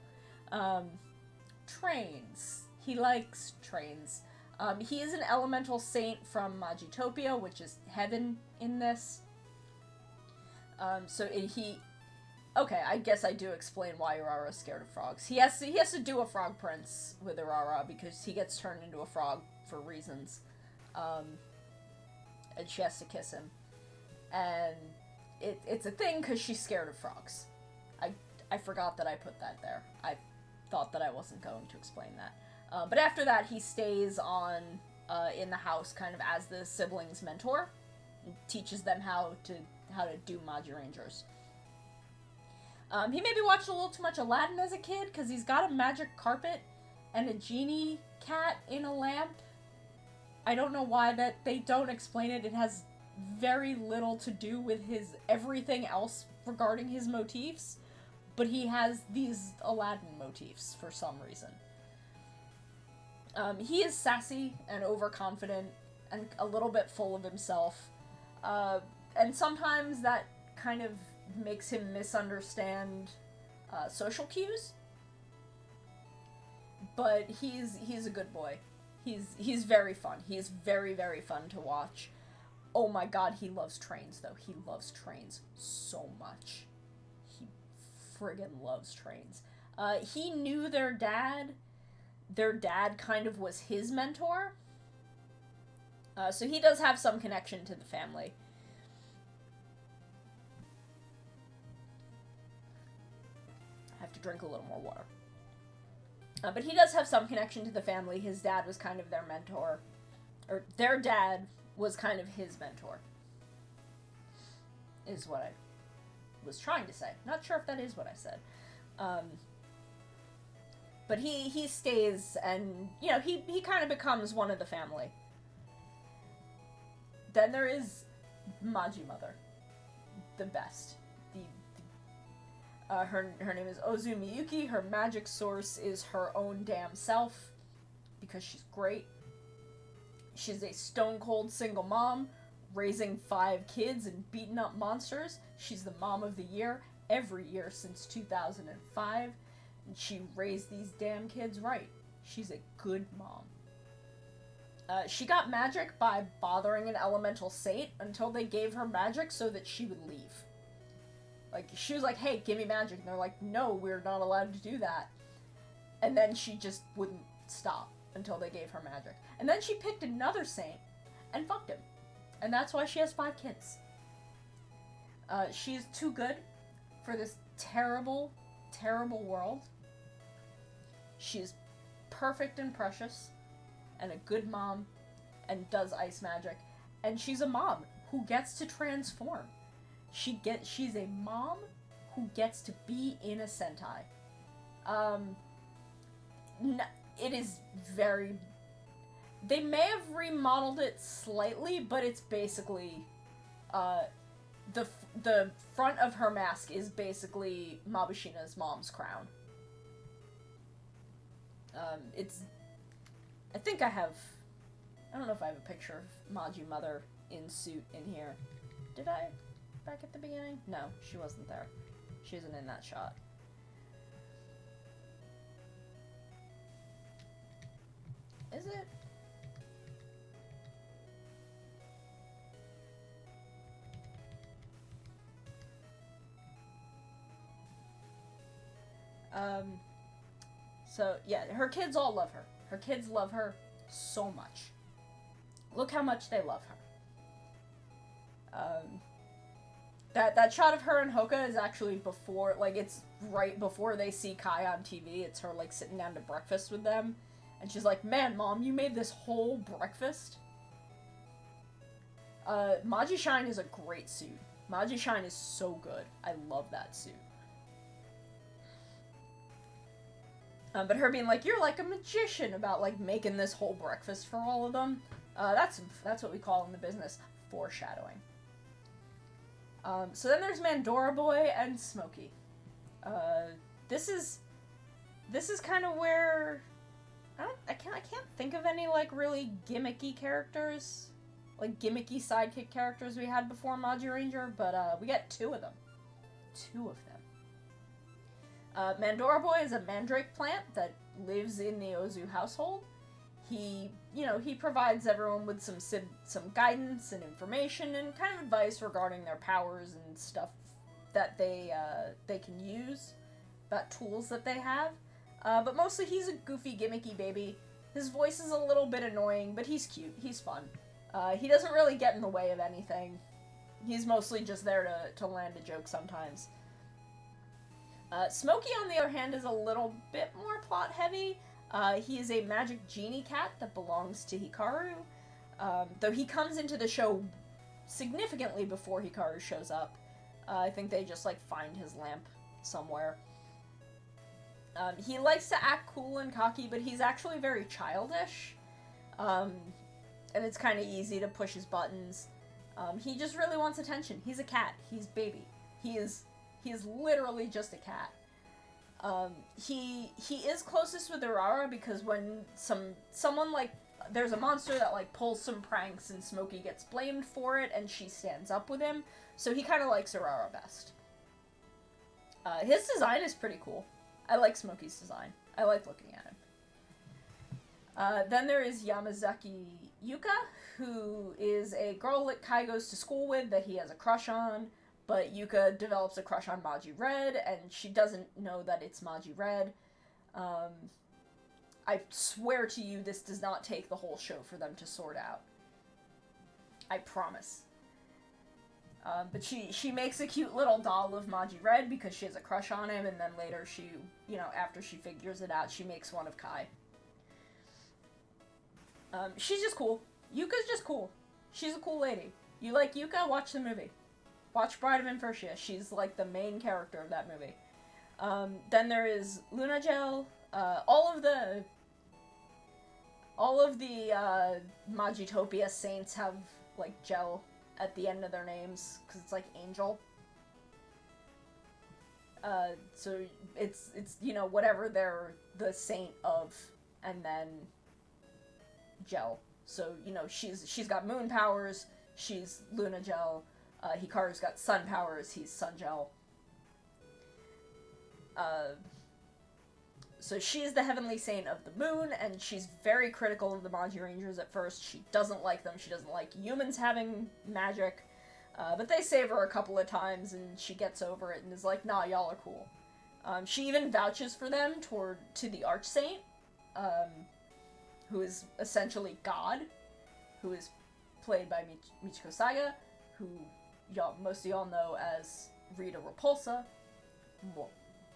Trains. He likes trains. He is an elemental saint from Magitopia, which is heaven in this. Okay, I guess I do explain why Urara's scared of frogs. He has to do a frog prince with Urara because he gets turned into a frog for reasons. And she has to kiss him. And it's a thing because she's scared of frogs. I forgot that I put that there. I thought that I wasn't going to explain that. But after that, he stays on in the house kind of as the siblings' mentor. And teaches them how to do Magirangers. He maybe watched a little too much Aladdin as a kid, because he's got a magic carpet and a genie cat in a lamp. I don't know why that they don't explain it. It has very little to do with his everything else regarding his motifs, but he has these Aladdin motifs for some reason. He is sassy and overconfident and a little bit full of himself, and sometimes that kind of makes him misunderstand social cues. But he's a good boy. He's very fun. He is very, very fun to watch. Oh my god, he loves trains, though. He loves trains so much. He friggin' loves trains. He knew their dad. Their dad kind of was his mentor. So he does have some connection to the family. I have to drink a little more water. But he does have some connection to the family. His dad was kind of their mentor. Or their dad was kind of his mentor. Is what I was trying to say. Not sure if that is what I said. But he stays and, you know, he kind of becomes one of the family. Then there is Maji Mother. The best. Her name is Ozu Miyuki. Her magic source is her own damn self, because she's great. She's a stone-cold single mom, raising 5 kids and beating up monsters. She's the mom of the year, every year since 2005, and she raised these damn kids right. She's a good mom. She got magic by bothering an elemental saint until they gave her magic so that she would leave. Like, she was like, hey, give me magic. And they're like, no, we're not allowed to do that. And then she just wouldn't stop until they gave her magic. And then she picked another saint and fucked him. And that's why she has 5 kids. She's too good for this terrible, terrible world. She's perfect and precious, and a good mom, and does ice magic. And she's a mom who gets to transform. She's a mom who gets to be in a Sentai. it is very... They may have remodeled it slightly, but it's basically, the front of her mask is basically Mabushina's mom's crown. I think I don't know if I have a picture of Maji Mother in suit in here. Did I? Back at the beginning? No, she wasn't there. She isn't in that shot. Is it? So, yeah, her kids all love her. Her kids love her so much. Look how much they love her. That shot of her and Hoka is actually before, like, it's right before they see Kai on TV. It's her, like, sitting down to breakfast with them. And she's like, man, Mom, you made this whole breakfast? Maji Shine is a great suit. Maji Shine is so good. I love that suit. But her being like, you're like a magician about, like, making this whole breakfast for all of them. That's what we call in the business foreshadowing. So then there's Mandora Boy and Smokey. This is kind of where I can't think of any, like, really gimmicky characters, like gimmicky sidekick characters we had before Magiranger, but we get two of them. Two of them. Mandora Boy is a mandrake plant that lives in the Ozu household. He provides everyone with some guidance and information and kind of advice regarding their powers and stuff that they can use, about tools that they have. But mostly he's a goofy, gimmicky baby. His voice is a little bit annoying, but he's cute. He's fun. He doesn't really get in the way of anything. He's mostly just there to land a joke sometimes. Smokey, on the other hand, is a little bit more plot-heavy. He is a magic genie cat that belongs to Hikaru, though he comes into the show significantly before Hikaru shows up. I think they just, like, find his lamp somewhere. He likes to act cool and cocky, but he's actually very childish, and it's kind of easy to push his buttons. He just really wants attention. He's a cat. He's baby. He is literally just a cat. He is closest with Urara because when someone, like, there's a monster that, like, pulls some pranks and Smokey gets blamed for it and she stands up with him, so he kind of likes Urara best. His design is pretty cool. I like Smokey's design. I like looking at him. Then there is Yamazaki Yuka, who is a girl that Kai goes to school with that he has a crush on. But Yuka develops a crush on Maji Red, and she doesn't know that it's Maji Red. I swear to you, this does not take the whole show for them to sort out. I promise. But she makes a cute little doll of Maji Red because she has a crush on him, and then later she, after she figures it out, she makes one of Kai. She's just cool. Yuka's just cool. She's a cool lady. You like Yuka? Watch the movie. Watch Bride of Infertia. She's, like, the main character of that movie. Then there is Luna Gel. All of the Magitopia saints have, like, gel at the end of their names, because it's, like, angel. So it's whatever they're the saint of, and then gel. So, she's got moon powers, she's Luna Gel. Hikaru's got sun powers, he's Sun Gel. So she's the heavenly saint of the moon, and she's very critical of the Magirangers at first. She doesn't like them, she doesn't like humans having magic, but they save her a couple of times, and she gets over it and is like, nah, y'all are cool. She even vouches for them to the Archsaint, who is essentially God, who is played by Michiko Saga, who most of y'all know as Rita Repulsa, well,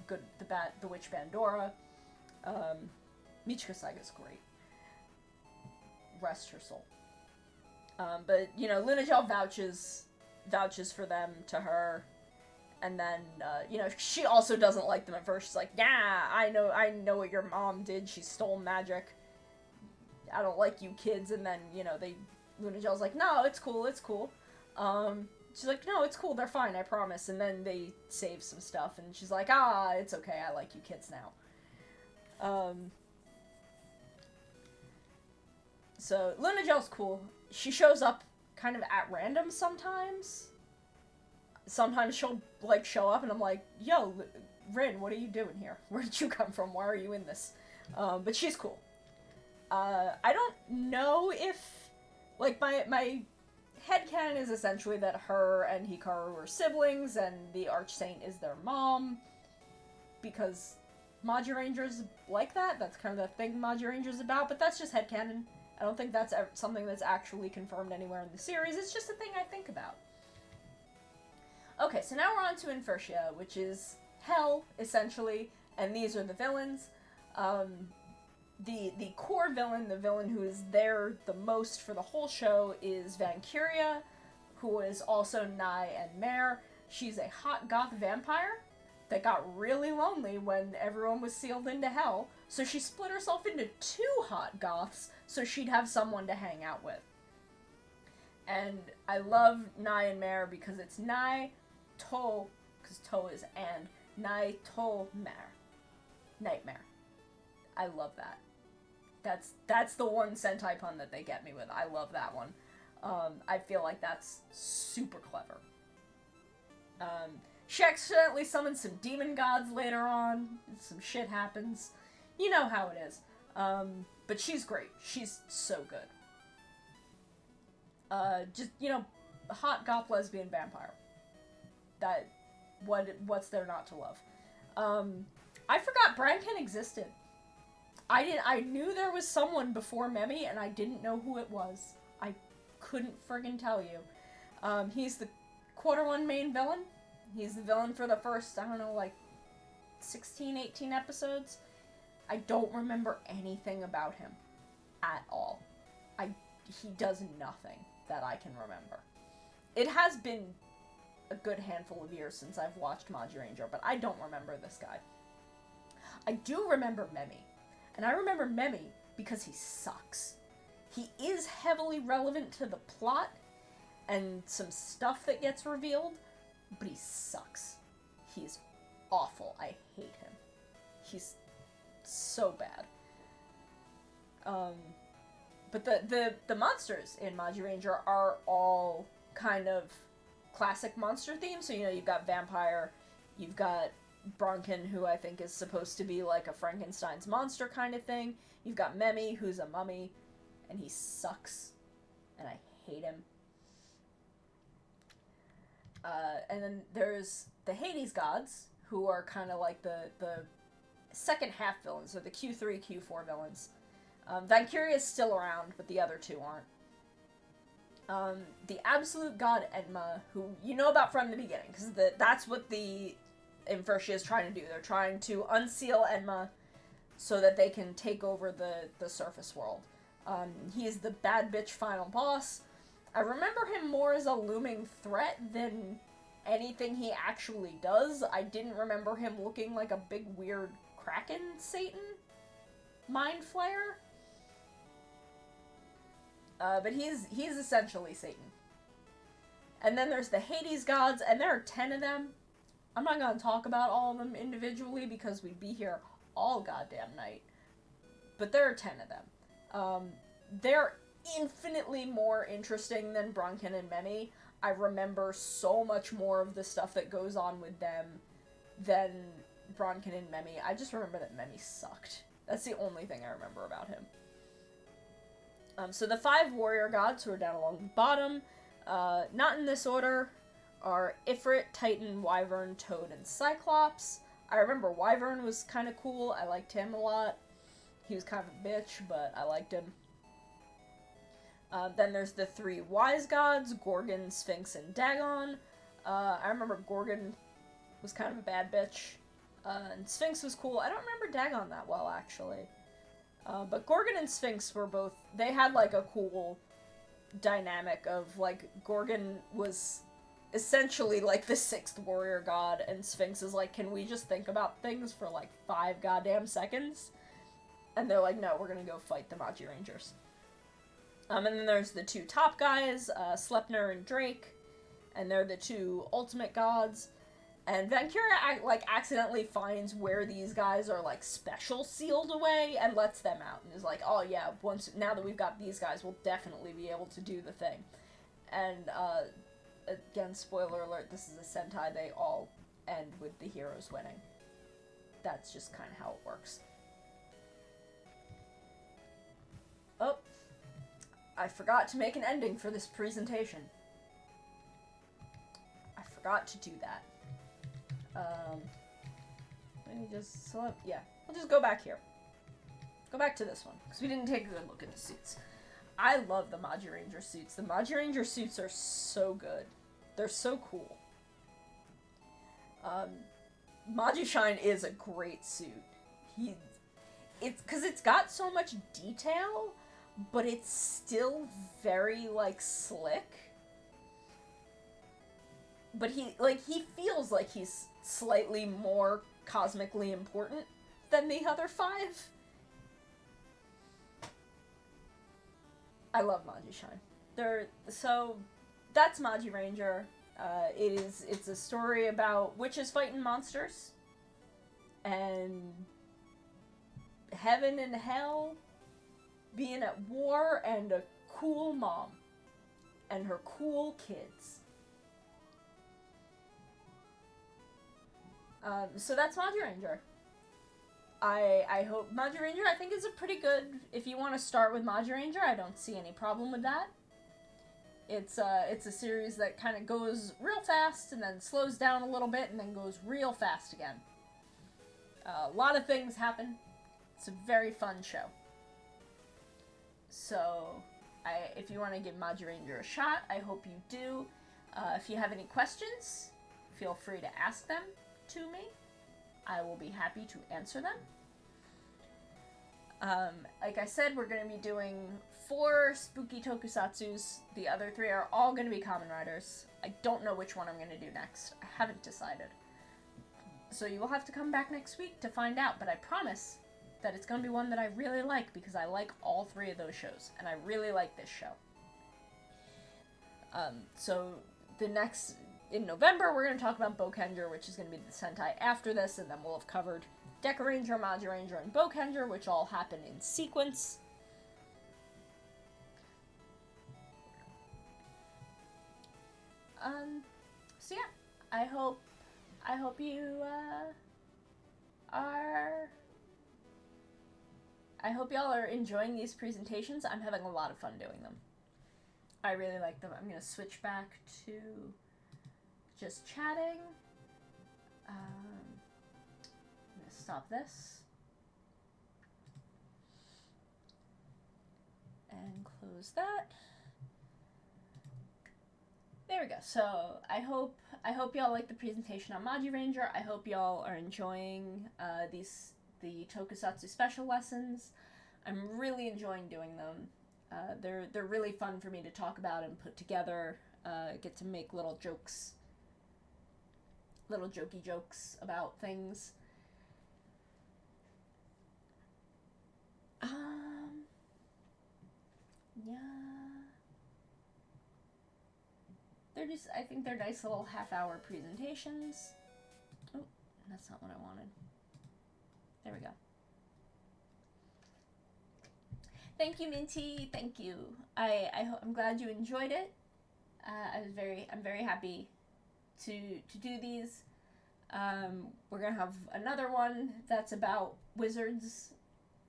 the Witch Bandora. Michiko Saga's great. Rest her soul. But Luna Gel vouches for them to her, And then, she also doesn't like them at first. She's like, yeah, I know what your mom did. She stole magic. I don't like you kids. And then, Luna Gel's like, no, it's cool. She's like, no, it's cool. They're fine, I promise. And then they save some stuff. And she's like, it's okay. I like you kids now. So Luna Gel's cool. She shows up kind of at random sometimes. Sometimes she'll, show up and I'm like, yo, Rin, what are you doing here? Where did you come from? Why are you in this? But she's cool. I don't know if, my headcanon is essentially that her and Hikaru were siblings and the Archsaint is their mom. Because Magirangers like that. That's kind of the thing Magiranger's about, but that's just headcanon. I don't think that's something that's actually confirmed anywhere in the series. It's just a thing I think about. Okay, so now we're on to Infertia, which is hell, essentially, and these are the villains. The core villain, the villain who is there the most for the whole show, is Valkyria, who is also Nai and Mare. She's a hot goth vampire that got really lonely when everyone was sealed into hell, so she split herself into 2 hot goths so she'd have someone to hang out with. And I love Nai and Mare because it's Nai To, because To is and, Nai To Mare. Nightmare. I love that. That's the one Sentai pun that they get me with. I love that one. I feel like that's super clever. She accidentally summons some demon gods later on. Some shit happens. You know how it is. But she's great. She's so good. Just, a hot goth lesbian vampire. What's there not to love? I forgot Brankin existed. I knew there was someone before Memi, and I didn't know who it was. I couldn't friggin' tell you. He's the quarter one main villain. He's the villain for the first, 16, 18 episodes. I don't remember anything about him at all. He does nothing that I can remember. It has been a good handful of years since I've watched Magiranger, but I don't remember this guy. I do remember Memi. And I remember Memi because he sucks. He is heavily relevant to the plot and some stuff that gets revealed, but he sucks. He's awful. I hate him. He's so bad. But the monsters in Magiranger are all kind of classic monster themes. So, you've got vampire, you've got Bronkin, who I think is supposed to be like a Frankenstein's monster kind of thing. You've got Memi, who's a mummy, and he sucks, and I hate him. And then there's the Hades gods, who are kind of like the second half villains, or the Q3, Q4 villains. Valkyria is still around, but the other 2 aren't. The absolute god Enma, who you know about from the beginning, because that's what the Infertia is trying to do. They're trying to unseal Enma so that they can take over the surface world. He is the bad bitch final boss. I remember him more as a looming threat than anything he actually does. I didn't remember him looking like a big weird Kraken Satan mind flayer. But he's essentially Satan. And then there's the Hades gods, and there are 10 of them. I'm not going to talk about all of them individually because we'd be here all goddamn night. But there are 10 of them. They're infinitely more interesting than Bronkin and Memi. I remember so much more of the stuff that goes on with them than Bronkin and Memi. I just remember that Memi sucked. That's the only thing I remember about him. So the 5 warrior gods who are down along the bottom, not in this order, are Ifrit, Titan, Wyvern, Toad, and Cyclops. I remember Wyvern was kind of cool. I liked him a lot. He was kind of a bitch, but I liked him. Then there's the 3 wise gods, Gorgon, Sphinx, and Dagon. I remember Gorgon was kind of a bad bitch. And Sphinx was cool. I don't remember Dagon that well, actually. But Gorgon and Sphinx were both... They had, like, a cool dynamic of, like, Gorgon was essentially like the 6th warrior god, and Sphinx is like, can we just think about things for like 5 goddamn seconds? And they're like, no, we're gonna go fight the Magirangers. And then there's the 2 top guys, Sleipnir and Drake, and they're the 2 ultimate gods. And Valkyria, like, accidentally finds where these guys are, like, special sealed away and lets them out. And is like, oh yeah, now that we've got these guys, we'll definitely be able to do the thing. And, again, spoiler alert, this is a Sentai, they all end with the heroes winning. That's just kind of how it works. Oh, I forgot to make an ending for this presentation. I forgot to do that. Let me just select, yeah, we'll just go back here. Go back to this one, because we didn't take a good look at the suits. I love the Magiranger suits. The Magiranger suits are so good. They're so cool. Magishine is a great suit. Because it's got so much detail, but it's still very, like, slick. But he feels like he's slightly more cosmically important than the other 5. I love Magishine. So that's Magiranger. It's a story about witches fighting monsters, and heaven and hell being at war, and a cool mom and her cool kids. So that's Magiranger. I hope Magiranger, I think, is a pretty good, if you want to start with Magiranger, I don't see any problem with that. It's a series that kind of goes real fast and then slows down a little bit and then goes real fast again. A lot of things happen. It's a very fun show. So, if you want to give Magiranger a shot, I hope you do. If you have any questions, feel free to ask them to me. I will be happy to answer them. Like I said, we're going to be doing 4 spooky tokusatsus. The other 3 are all going to be Kamen Riders. I don't know which one I'm going to do next. I haven't decided. So you will have to come back next week to find out, but I promise that it's going to be one that I really like, because I like all 3 of those shows, and I really like this show. So in November, we're going to talk about Bokenger, which is going to be the Sentai after this, and then we'll have covered Dekaranger, Magiranger, and Bokenger, which all happen in sequence. So yeah, I hope you, I hope y'all are enjoying these presentations. I'm having a lot of fun doing them. I really like them. I'm going to switch back to just chatting. I'm going to stop this. And close that. There we go. So I hope y'all like the presentation on Magiranger. I hope y'all are enjoying the Tokusatsu special lessons. I'm really enjoying doing them. They're really fun for me to talk about and put together. Get to make little jokey jokes about things. Yeah. I think they're nice little half-hour presentations. Oh, that's not what I wanted. There we go. Thank you, Minty. Thank you. I'm glad you enjoyed it. I'm very happy to do these. We're gonna have another one that's about wizards,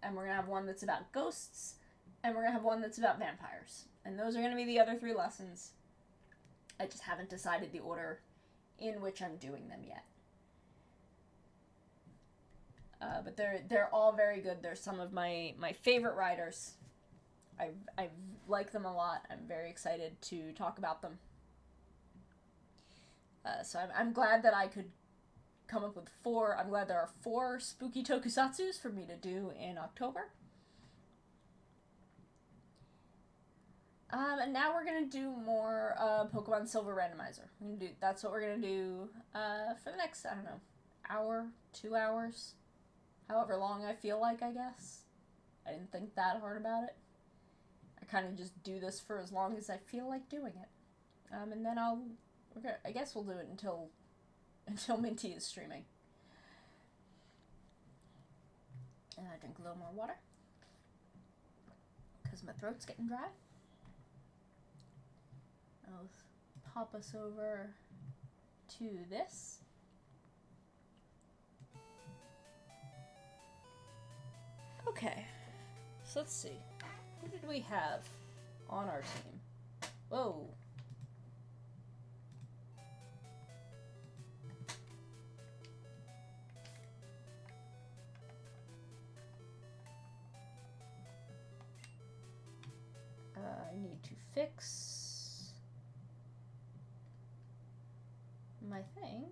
and we're gonna have one that's about ghosts, and we're gonna have one that's about vampires. And those are gonna be the other 3 lessons. I just haven't decided the order in which I'm doing them yet. But they're all very good. They're some of my favorite writers. I like them a lot. I'm very excited to talk about them. So I'm glad that I could come up with 4. I'm glad there are 4 spooky tokusatsus for me to do in October. And now we're gonna do more Pokemon Silver Randomizer. That's what we're gonna do for the next, I don't know, hour, 2 hours, however long I feel like, I guess. I didn't think that hard about it. I kind of just do this for as long as I feel like doing it. And then I guess we'll do it until Minty is streaming. Drink a little more water, because my throat's getting dry. I'll pop us over to this. Okay, so let's see. Who did we have on our team? Whoa. I need to fix my thing.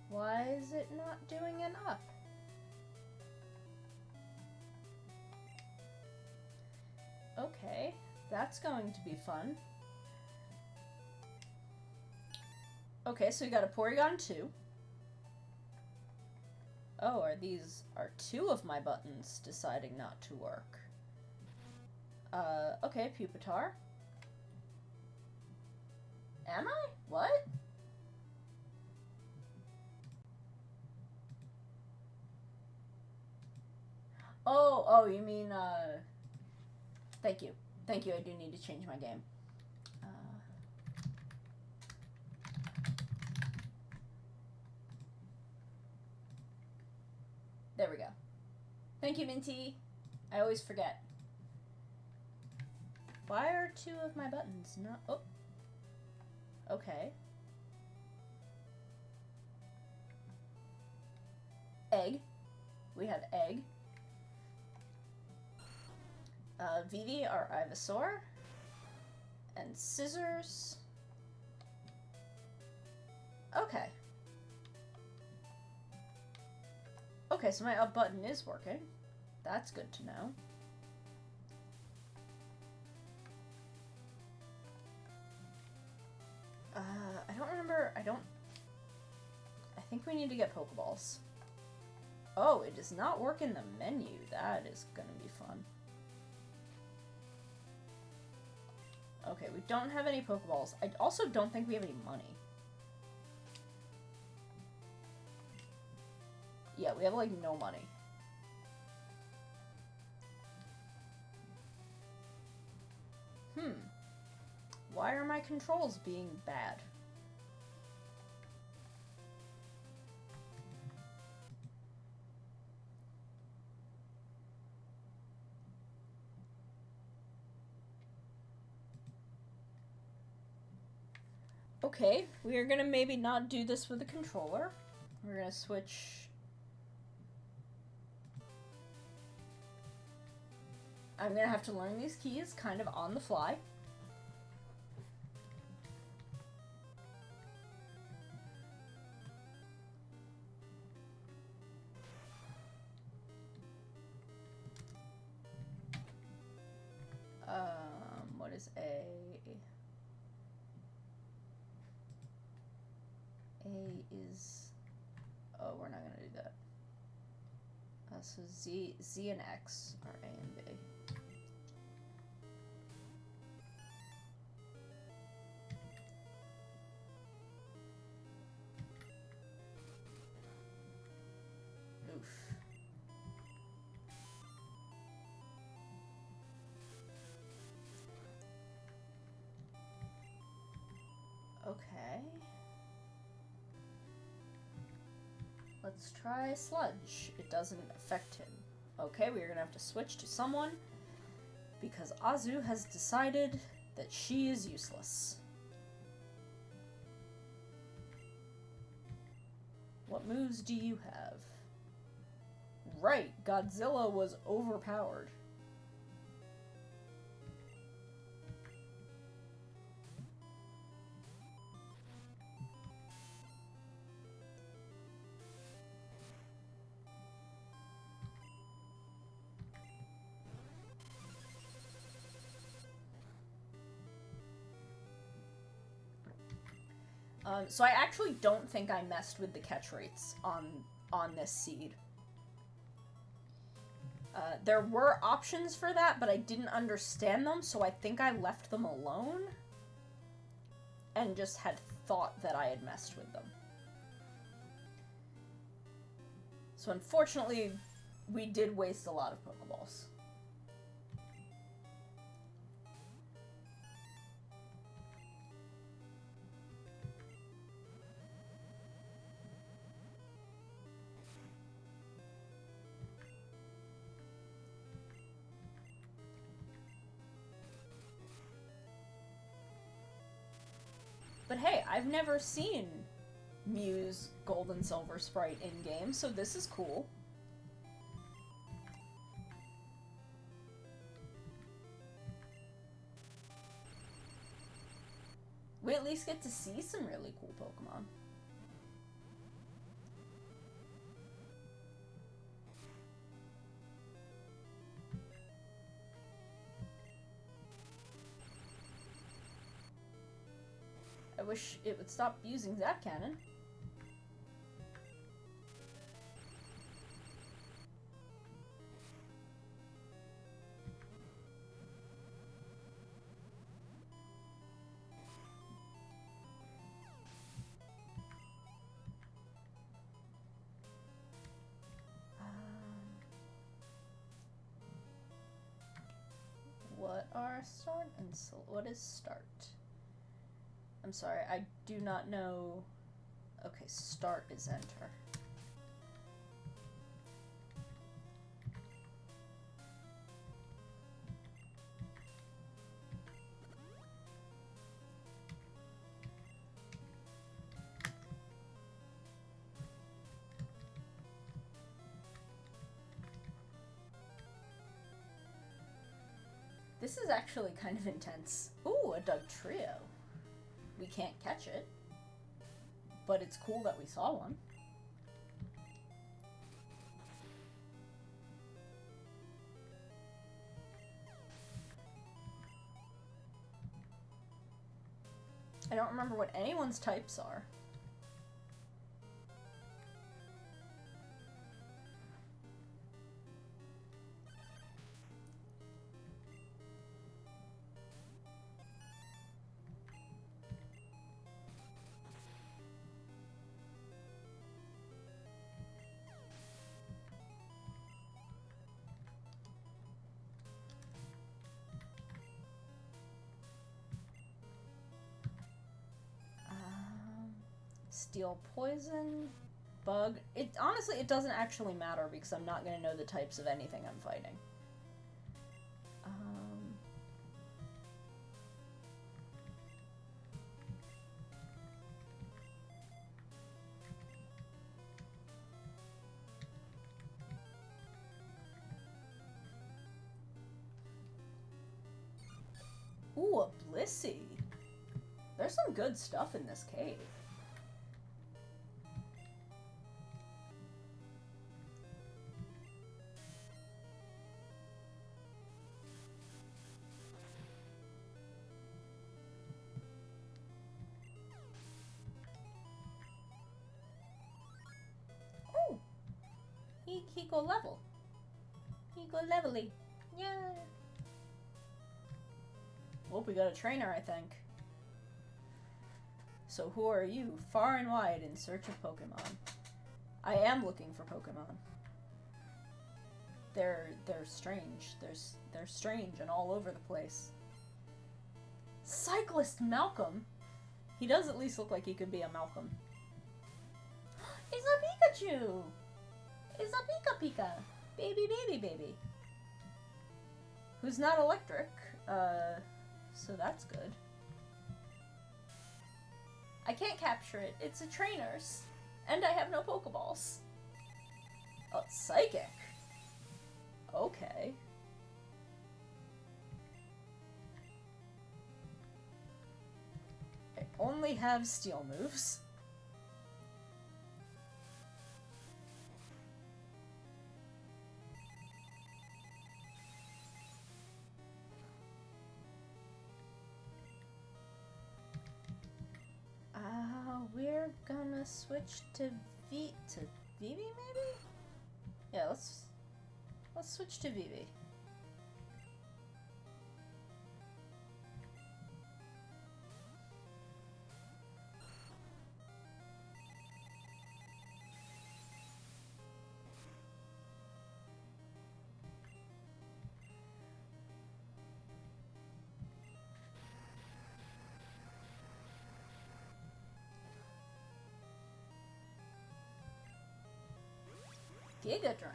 Why is it not doing an up? Okay, that's going to be fun. Okay, so we got a Porygon 2. Oh, are 2 of my buttons deciding not to work? Okay, Pupitar. Am I? What? Oh, you mean, thank you. Thank you, I do need to change my game. There we go. Thank you, Minty. I always forget. Why are 2 of my buttons not... Oh. Okay. Egg. We have egg. Vivi, our Ivysaur. And scissors. Okay. Okay, so my up button is working. That's good to know. I don't remember, I think we need to get Pokeballs. Oh, it does not work in the menu. That is gonna be fun. Okay, we don't have any Pokeballs. I also don't think we have any money. Yeah, we have, like, no money. Why are my controls being bad? Okay, we are gonna maybe not do this with a controller. We're gonna switch... I'm gonna have to learn these keys kind of on the fly. What is A? A is... Oh, we're not gonna do that. So Z and X are A and B. Okay. Let's try Sludge. It doesn't affect him. Okay, we're gonna have to switch to someone because Azu has decided that she is useless. What moves do you have? Right, Godzilla was overpowered. So I actually don't think I messed with the catch rates on this seed. There were options for that, but I didn't understand them, so I think I left them alone and just had thought that I had messed with them. So unfortunately, we did waste a lot of Pokeballs. But hey, I've never seen Mew's Gold and Silver sprite in-game, so this is cool. We at least get to see some really cool Pokemon. I wish it would stop using Zap Cannon. What are start and what is start? I'm sorry, I do not know. Okay, start is enter. This is actually kind of intense. Ooh, a Dugtrio. We can't catch it, but it's cool that we saw one. I don't remember what anyone's types are. Steel Poison, Bug. Honestly, it doesn't actually matter because I'm not going to know the types of anything I'm fighting. Ooh, a Blissey. There's some good stuff in this cave. Oh! He go level. He go levelly. Yeah. Well, we got a trainer, I think. So who are you, far and wide, in search of Pokemon? I am looking for Pokemon. They're strange. They're strange and all over the place. Cyclist Malcolm? He does at least look like he could be a Malcolm. It's a Pikachu! It's a Pika Pika! Baby, baby, baby. Who's not electric, so that's good. I can't capture it. It's a trainer's. And I have no Pokeballs. Oh, it's Psychic. Okay. I only have Steel moves. we're gonna switch to Vivi, maybe? Yeah, let's switch to Vivi. Giga Drain.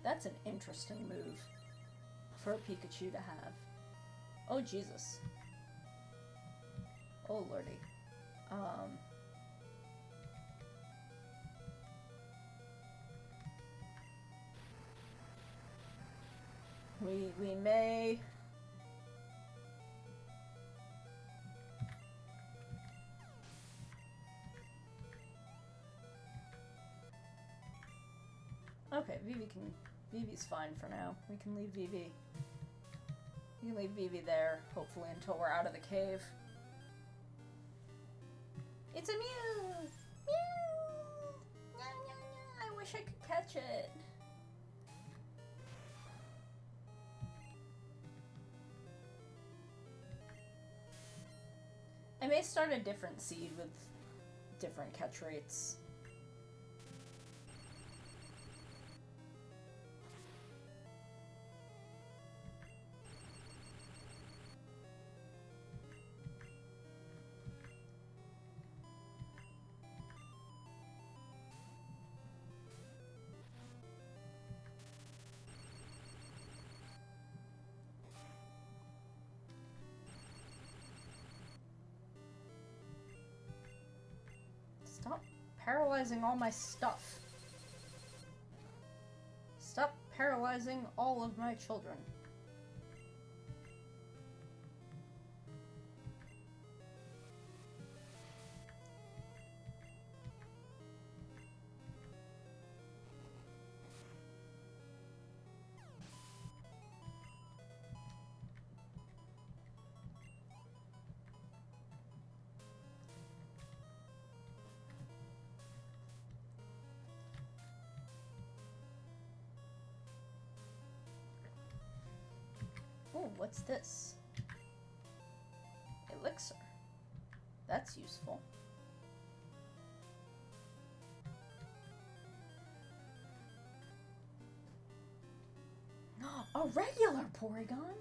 That's an interesting move for a Pikachu to have. Oh Jesus. Oh lordy. We may. Okay, Vivi's fine for now. We can leave Vivi. We can leave Vivi there, hopefully until we're out of the cave. It's a Mew! Mew! Nya, nya, nya. I wish I could catch it. I may start a different seed with different catch rates. Stop paralyzing all my stuff. Stop paralyzing all of my children. Oh, what's this? Elixir. That's useful. A regular Porygon?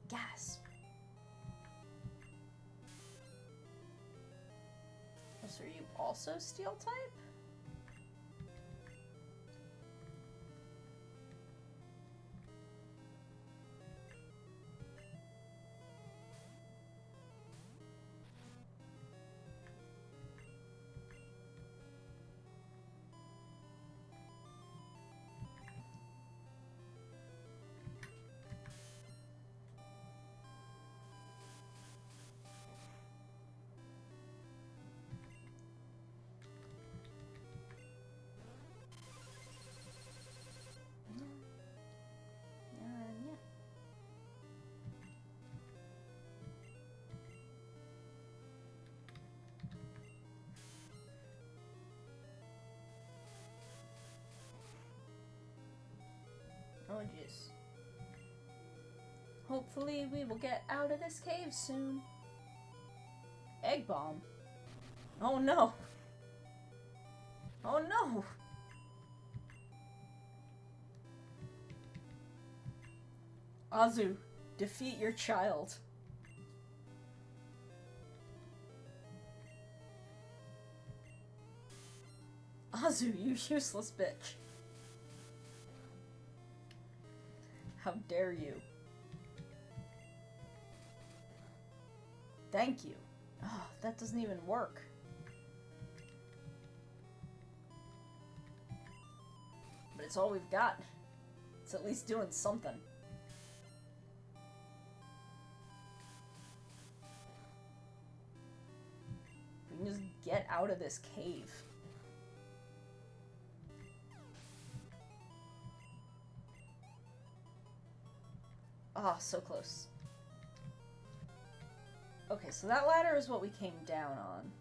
Gasp. So are you also Steel type? Oh jeez. Hopefully we will get out of this cave soon. Egg bomb. Oh no. Oh no. Azu, defeat your child. Azu, you useless bitch. How dare you? Thank you. Oh, that doesn't even work. But it's all we've got. It's at least doing something. We can just get out of this cave. Ah, so close. Okay, so that ladder is what we came down on.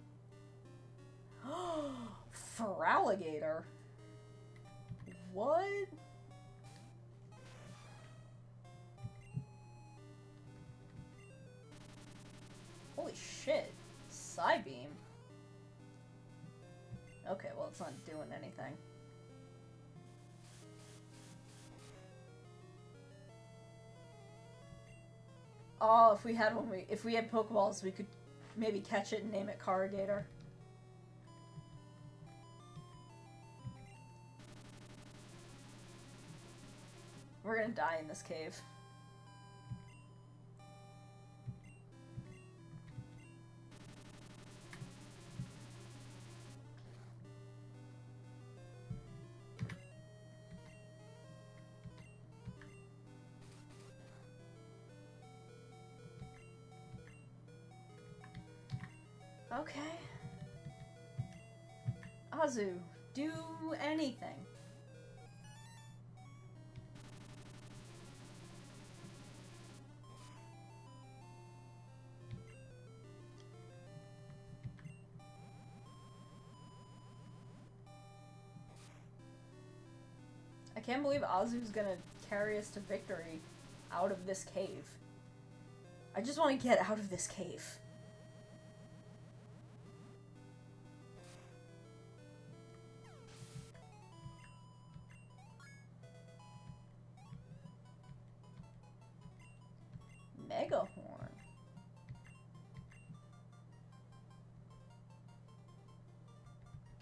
Feraligator. What? Holy shit. Psybeam. Okay, well, it's not doing anything. Oh, if we had Pokeballs, we could maybe catch it and name it Corrugator. We're gonna die in this cave. Okay. Azu, do anything. I can't believe Azu's gonna carry us to victory out of this cave. I just want to get out of this cave. Mega Horn.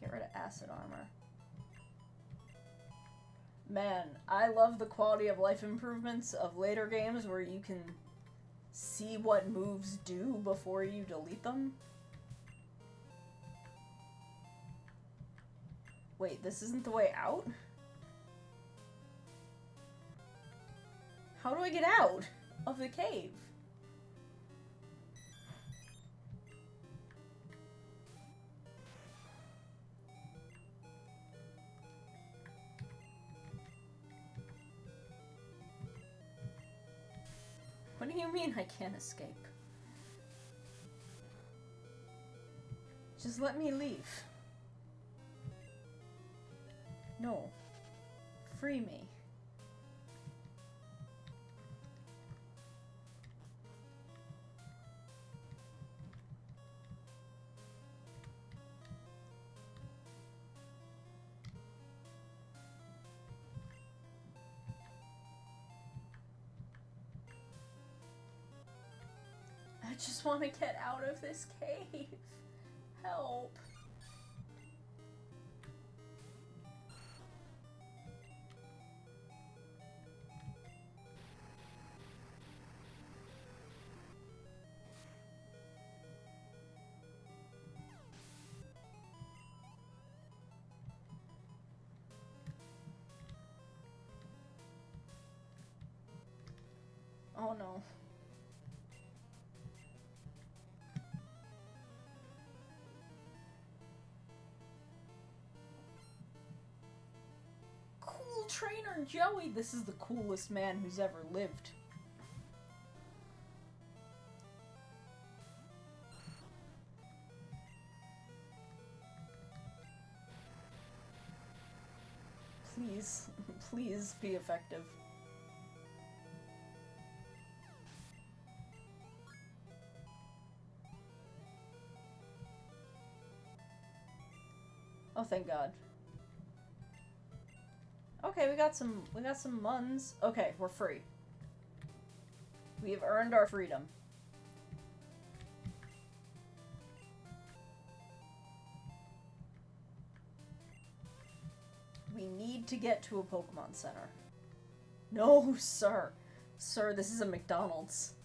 Get rid of acid armor. Man, I love the quality of life improvements of later games where you can see what moves do before you delete them. Wait, this isn't the way out? How do I get out of the cave? What do you mean I can't escape? Just let me leave. No. Free me. I just want to get out of this cave. Help. Oh no. Cool trainer Joey! This is the coolest man who's ever lived. Please, please be effective. Oh, thank God. Okay, we got some muns. Okay, we're free. We have earned our freedom. We need to get to a Pokemon Center. No, sir. Sir, this is a McDonald's.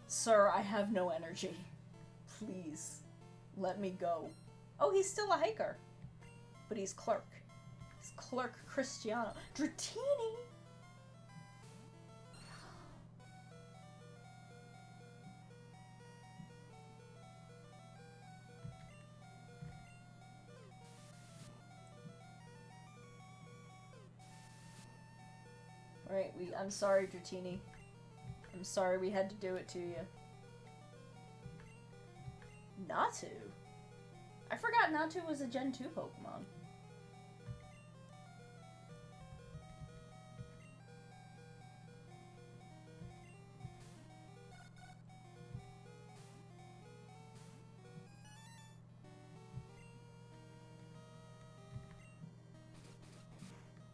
Sir, I have no energy. Please, let me go. Oh, he's still a hiker. But he's Clerk. He's Clerk Cristiano. Dratini! Alright, I'm sorry, Dratini. I'm I'm sorry we had to do it to you. Natu? I forgot Natu was a Gen 2 Pokemon.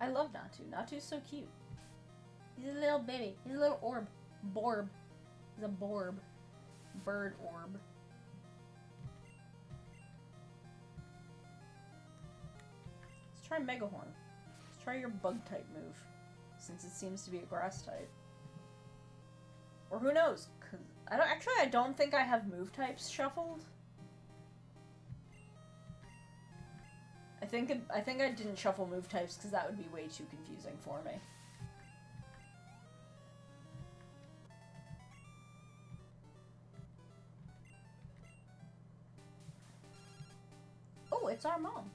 I love Natu. Natu's so cute. He's a little baby. He's a little orb. Borb. He's a borb. Bird orb. Let's try Megahorn. Let's try your bug type move, since it seems to be a grass type. Or who knows? Cause I don't think I have move types shuffled. I think I didn't shuffle move types because that would be way too confusing for me. Oh, it's our mom.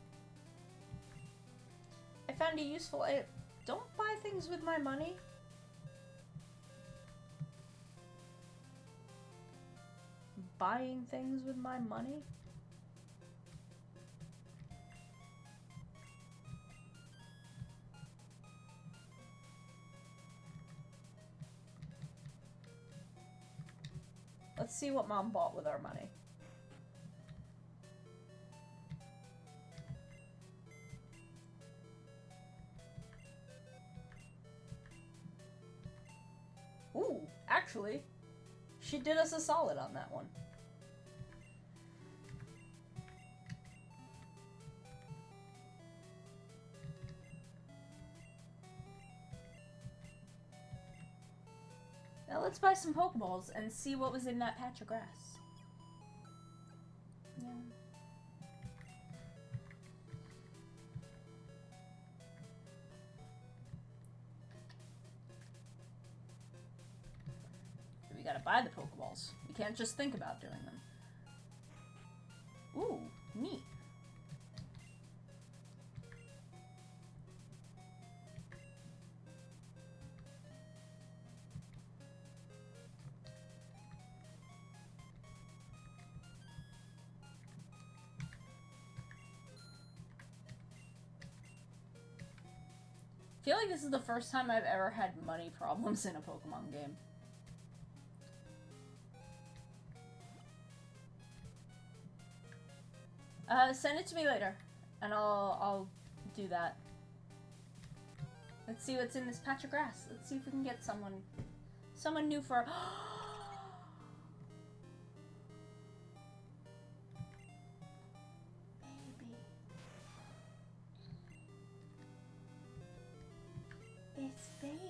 I found a useful item. Don't buy things with my money. Buying things with my money? Let's see what Mom bought with our money. Ooh, actually, she did us a solid on that one. Now let's buy some Pokeballs and see what was in that patch of grass. Yeah. We gotta buy the Pokeballs. We can't just think about doing them. Ooh, neat. I feel like this is the first time I've ever had money problems in a Pokemon game. Send it to me later, and I'll do that. Let's see what's in this patch of grass. Let's see if we can get someone new for. Baby, it's baby.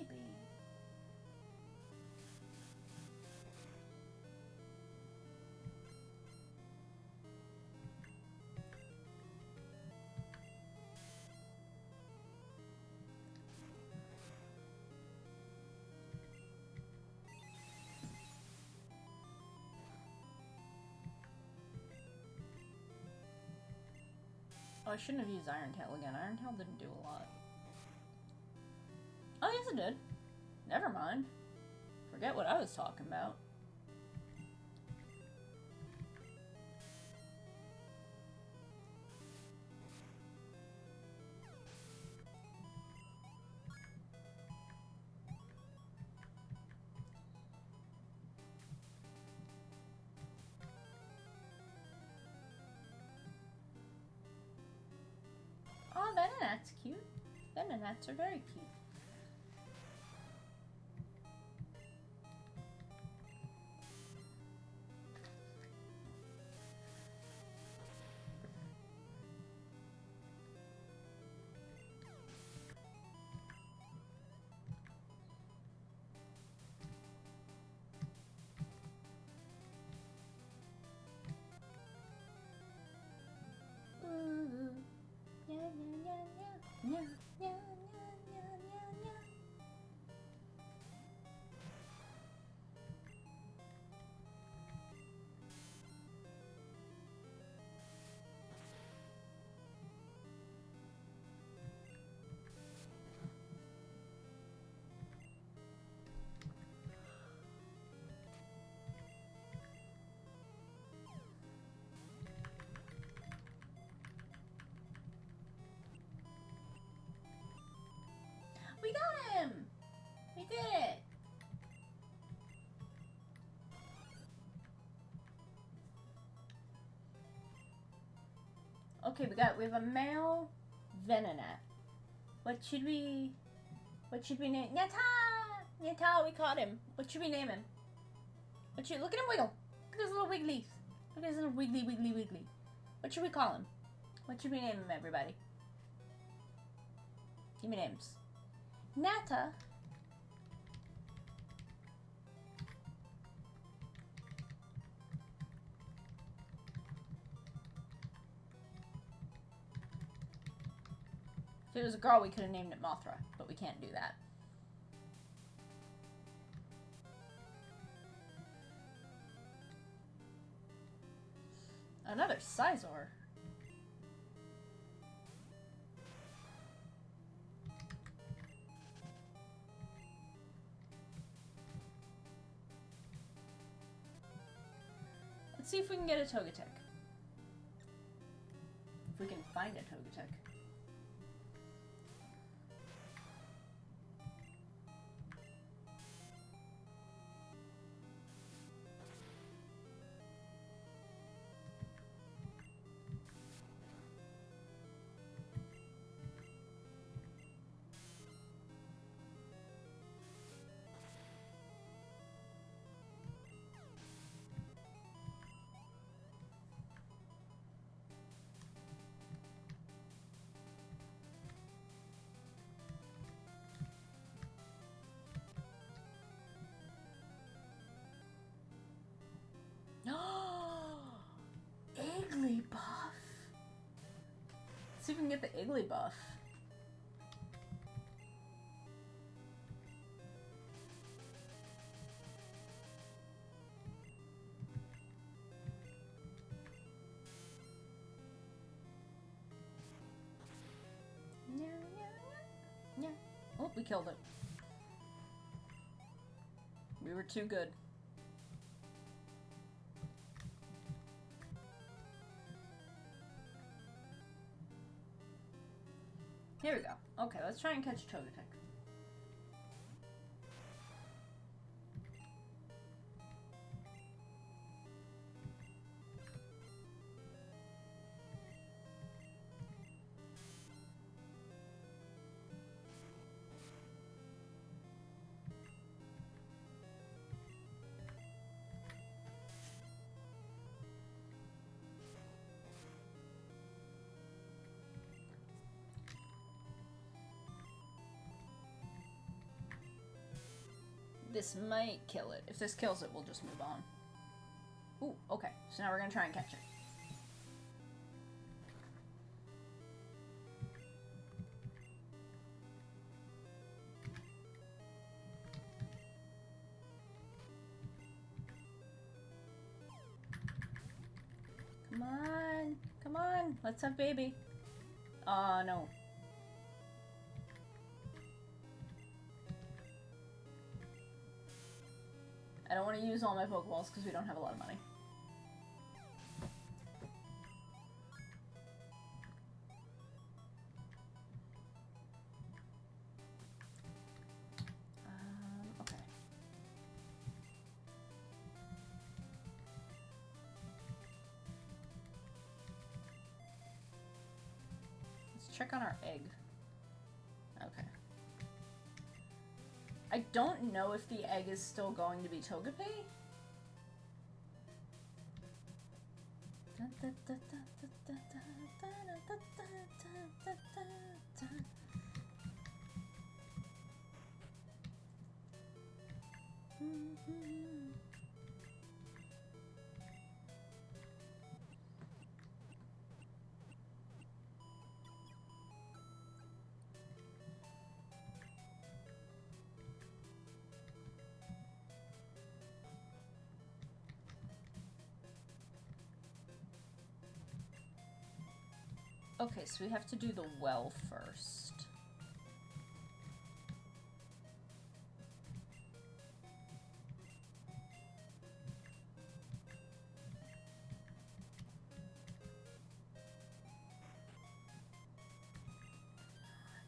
Oh, I shouldn't have used Iron Tail again. Iron Tail didn't do a lot. Oh, yes it did. Never mind. Forget what I was talking about. Oh, Venonat's cute. Venonats are very cute. Ooh. Yeah, yeah, yeah, yeah, yeah, yeah, yeah, yeah, yeah. Okay, we have a male Venonat. What should we name? Nyata, we caught him. What should we name him? Look at him wiggle. Look at his little wigglies. Look at his little wiggly. What should we call him? What should we name him, everybody? Give me names. Nata. If it was a girl, we could have named it Mothra, but we can't do that. Another Sizor. Let's see if we can get a Togetic. If we can find a Togetic. Igglybuff. Let's see if we can get the Igglybuff. Yeah. Oh, we killed it. We were too good. Here we go. Okay, let's try and catch a Togetic. This might kill it. If this kills it, we'll just move on. Ooh, okay. So now we're gonna try and catch it. Come on. Come on. Let's have baby. No. I don't want to use all my Pokeballs because we don't have a lot of money. Okay. Let's check on our egg. Okay. I don't know if the egg is still going to be Togepi. Okay, so we have to do the well first.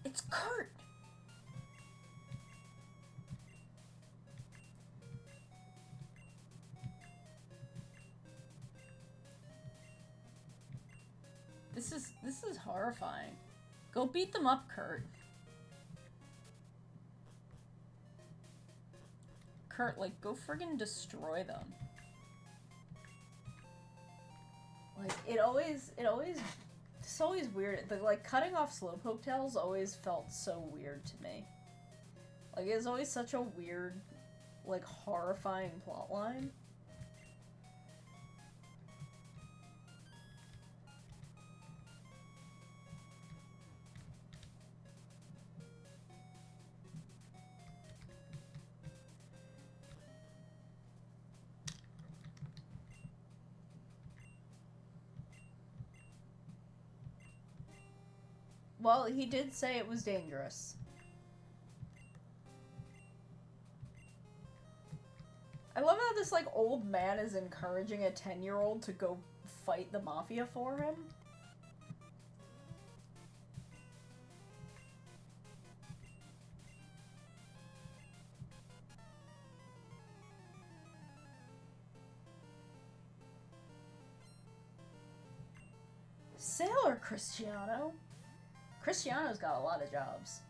It's Kurt! This is horrifying. Go beat them up, Kurt. Kurt, like, go friggin' destroy them. Like, it's always weird. Like, cutting off Slowpoke tails always felt so weird to me. Like, it's always such a weird, like, horrifying plotline. Well, he did say it was dangerous. I love how this, like, old man is encouraging a 10-year-old to go fight the Mafia for him. Sailor Cristiano? Cristiano's got a lot of jobs.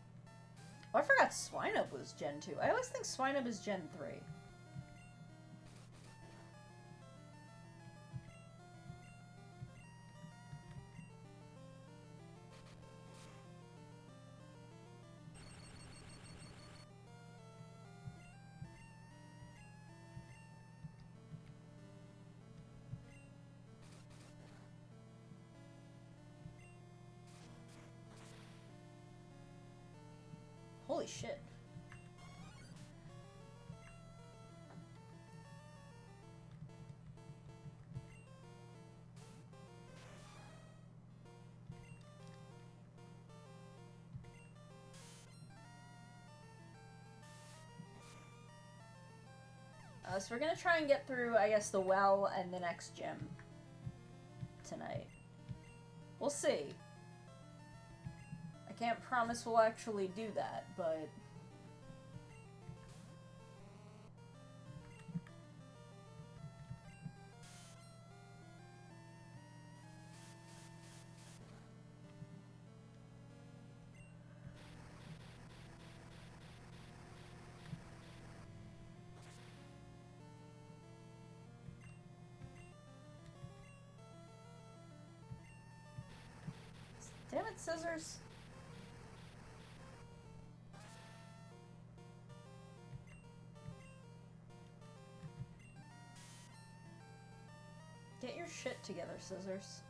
Oh, I forgot Swinub was Gen 2. I always think Swinub is Gen 3. Holy shit. So we're gonna try and get through, I guess, the well and the next gym tonight. We'll see. I can't promise we'll actually do that, but... Damn it, scissors. Get your shit together, scissors.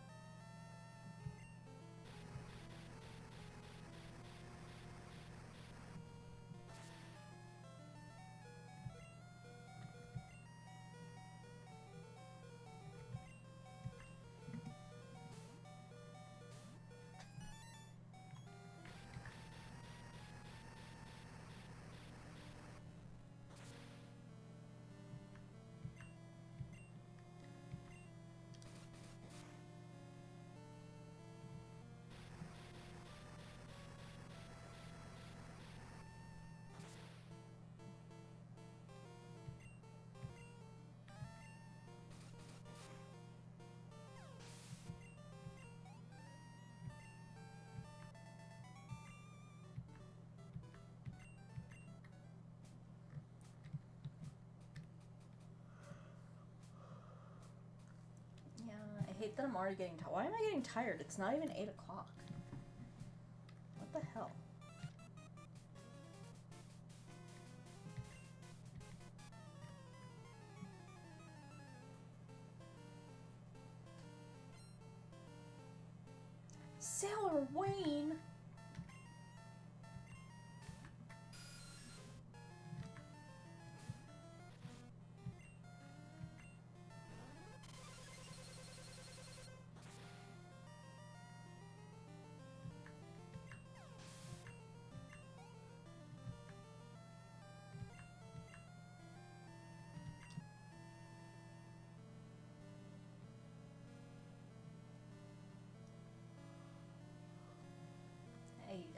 I hate that I'm already getting tired. Why am I getting tired? It's not even 8 o'clock. What the hell? Sailor Wayne!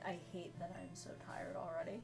I hate that I'm so tired already.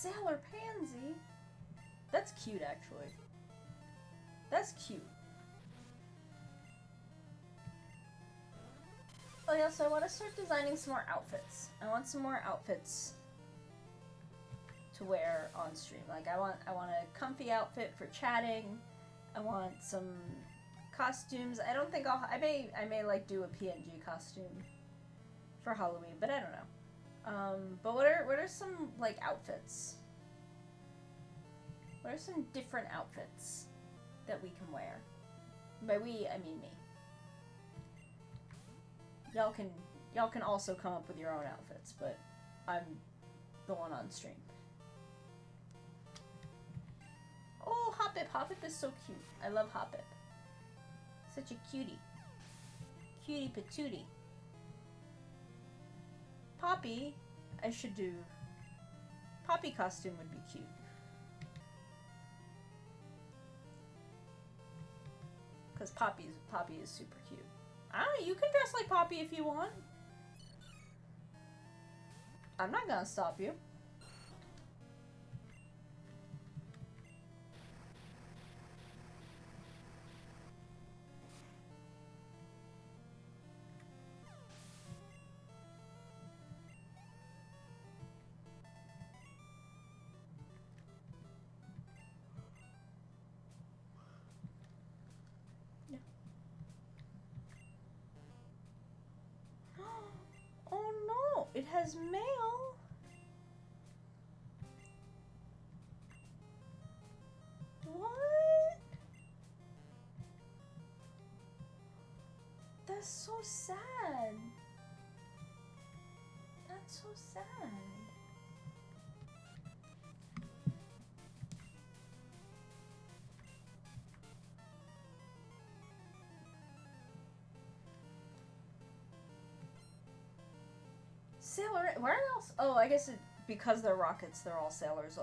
Sailor Pansy? That's cute, actually. That's cute. Oh yeah, so I want to start designing some more outfits. I want some more outfits to wear on stream. Like I want a comfy outfit for chatting. I want some costumes. I don't think I may like do a PNG costume for Halloween, but I don't know. But what are some like outfits? What are some different outfits that we can wear? By we, I mean me. Y'all can also come up with your own outfits, but I'm the one on stream. Oh, Hoppip! Hoppip is so cute. I love Hoppip. Such a cutie. Cutie patootie. Poppy, I should do. Poppy costume would be cute. Because Poppy is super cute. I don't know, you can dress like Poppy if you want. I'm not gonna stop you. Oh no, it has mail. What? That's so sad. That's so sad. Sailor, where else? Oh, I guess because they're rockets, they're all sailors.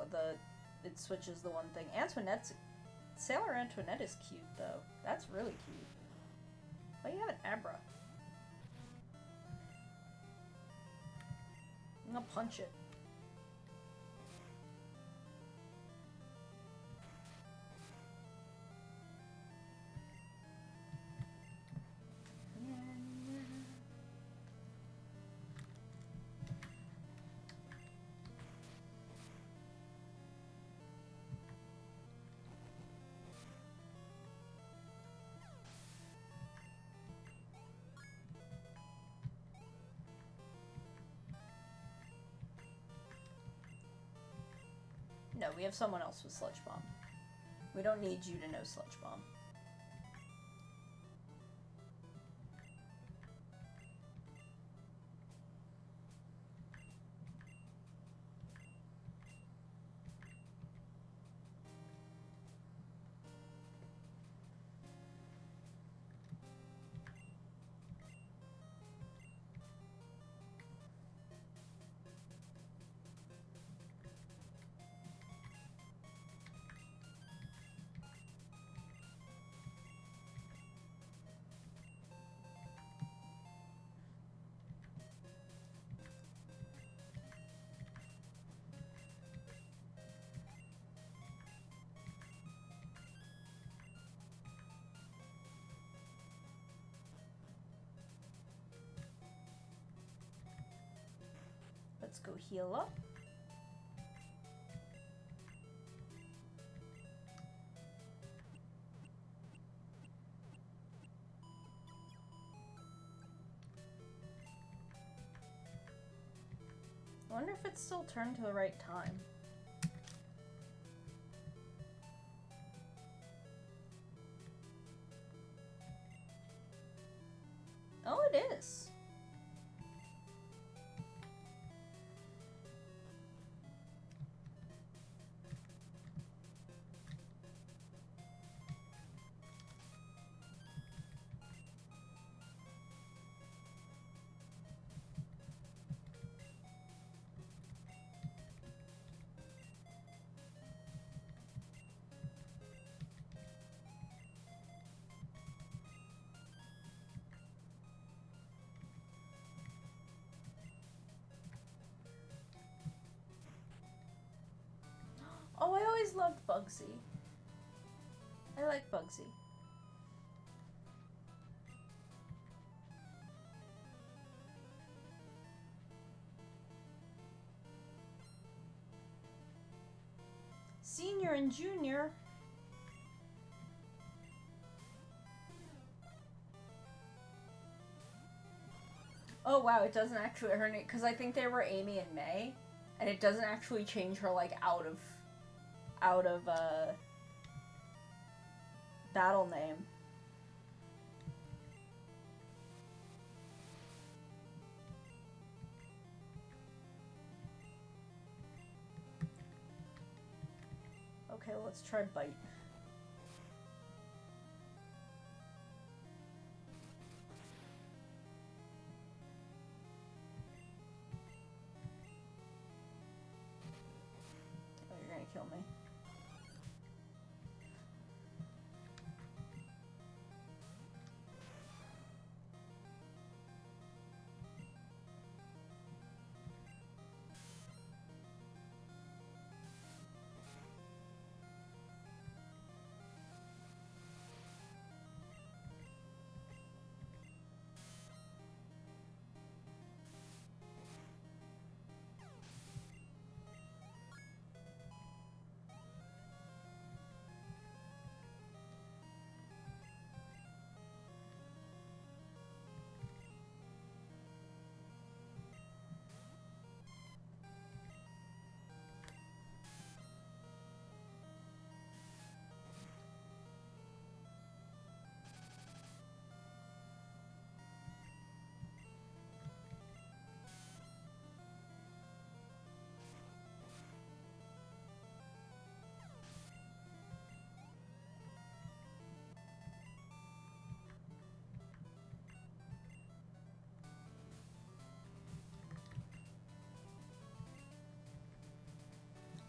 It switches the one thing. Sailor Antoinette is cute though. That's really cute. Why do you have an Abra? I'm gonna punch it. No, we have someone else with Sludge Bomb. We don't need you to know Sludge Bomb. Let's go heal up. I wonder if it's still turned to the right time. Oh, it is. loved Bugsy. I like Bugsy. Senior and junior. Oh wow, it doesn't actually, her name, because I think they were Amy and May, and it doesn't actually change her, like, out of battle name. Okay, let's try Bite. Oh, you're gonna kill me.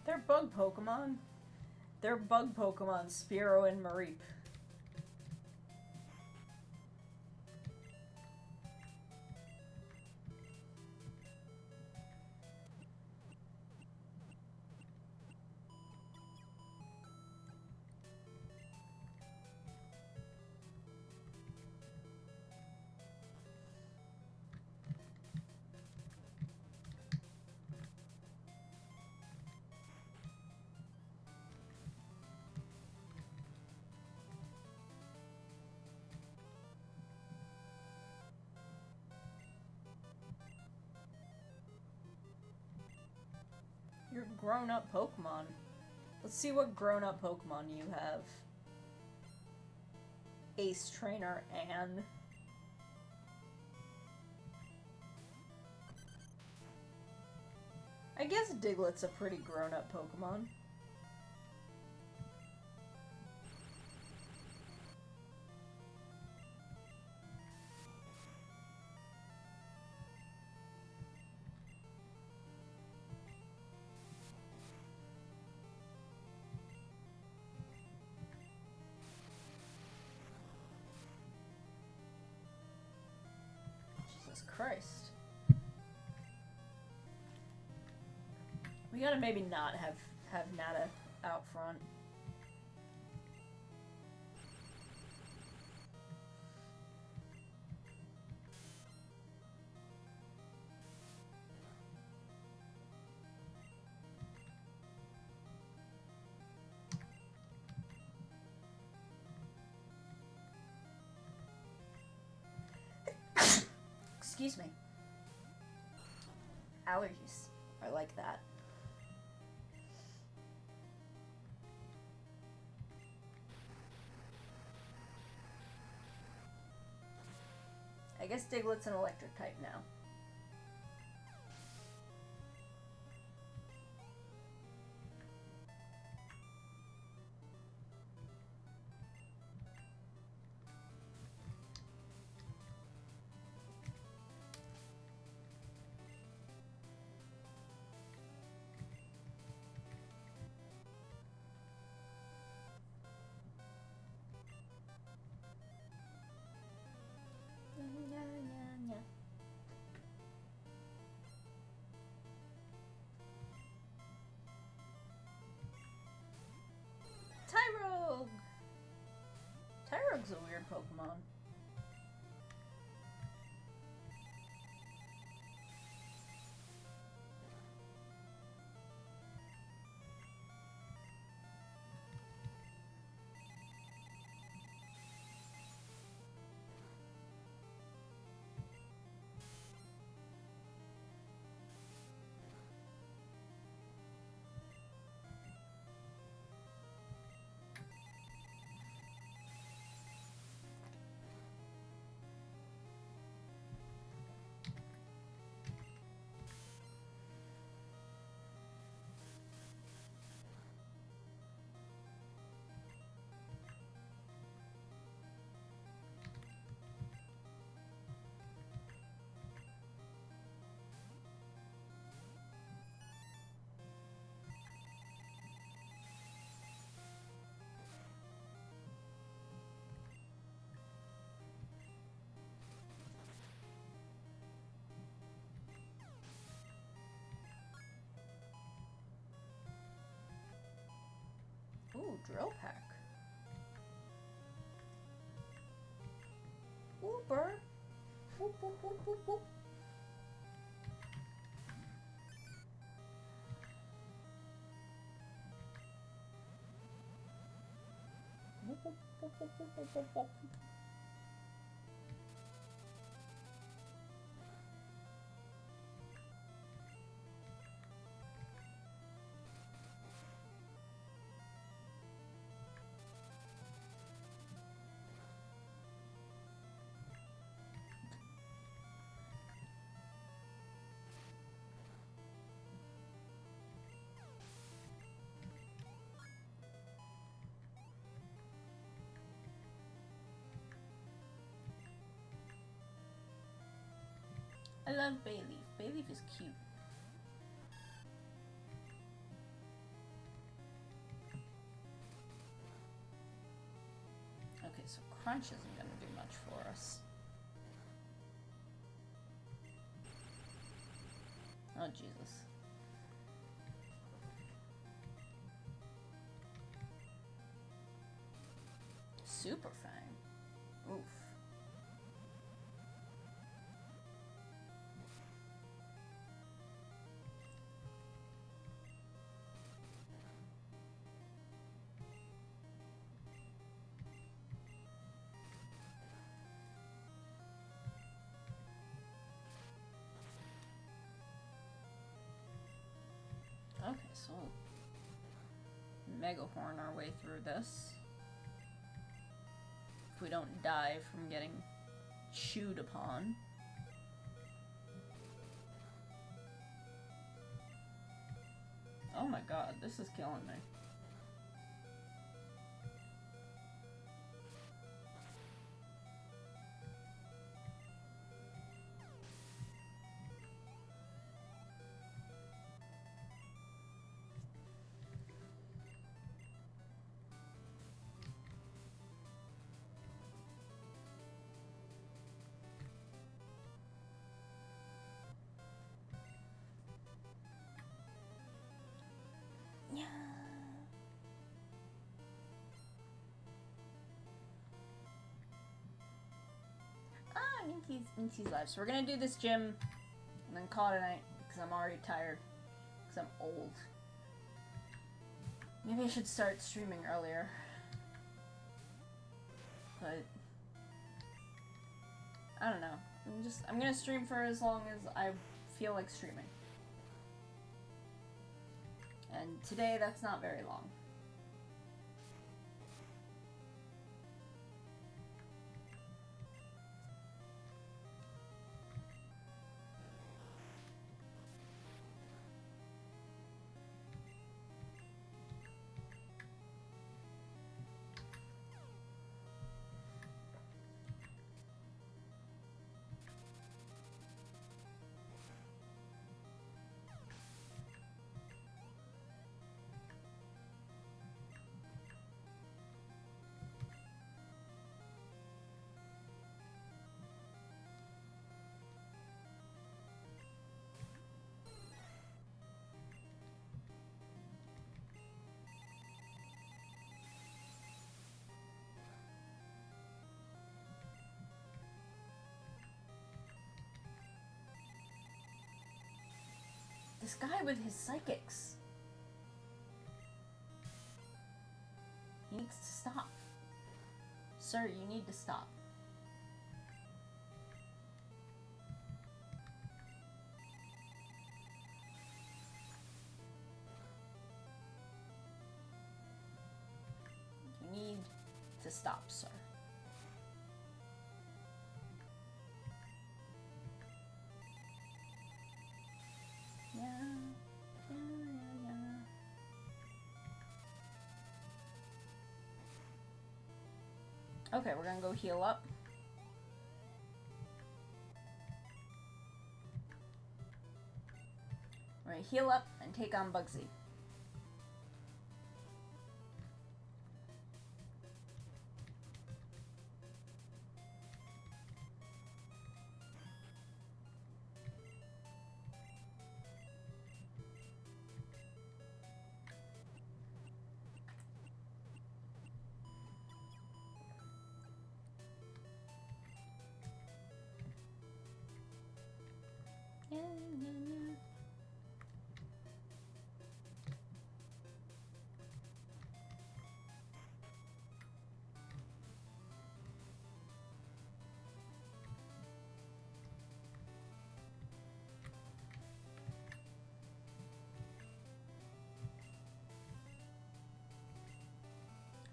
They're bug Pokemon. They're bug Pokemon, Spearow and Mareep. You're grown-up Pokemon. Let's see what grown-up Pokemon you have. Ace Trainer Anne. I guess Diglett's a pretty grown-up Pokemon. Jesus Christ. We gotta maybe not have Nata out front. Excuse me. Allergies are like that. I guess Diglett's an electric type now. Pokemon. Ooh, drill pack. Ooh, bird. Whoop, whoop, whoop, whoop, whoop. Whoop, whoop, whoop, whoop, whoop, whoop, whoop. I love Bayleaf. Bayleaf is cute. Okay, so Crunch isn't gonna do much for us. Oh, Jesus. Super Fang. Oof. Okay, so Mega Horn our way through this. If we don't die from getting chewed upon. Oh my god, this is killing me. Yeah. Ah, Minty's live. So we're gonna do this gym and then call it a night because I'm already tired. Because I'm old. Maybe I should start streaming earlier. But I don't know. I'm gonna stream for as long as I feel like streaming. And today that's not very long. This guy with his psychics. He needs to stop. Sir, you need to stop. You need to stop, sir. Yeah. Okay, we're gonna go heal up. We're gonna heal up and take on Bugsy.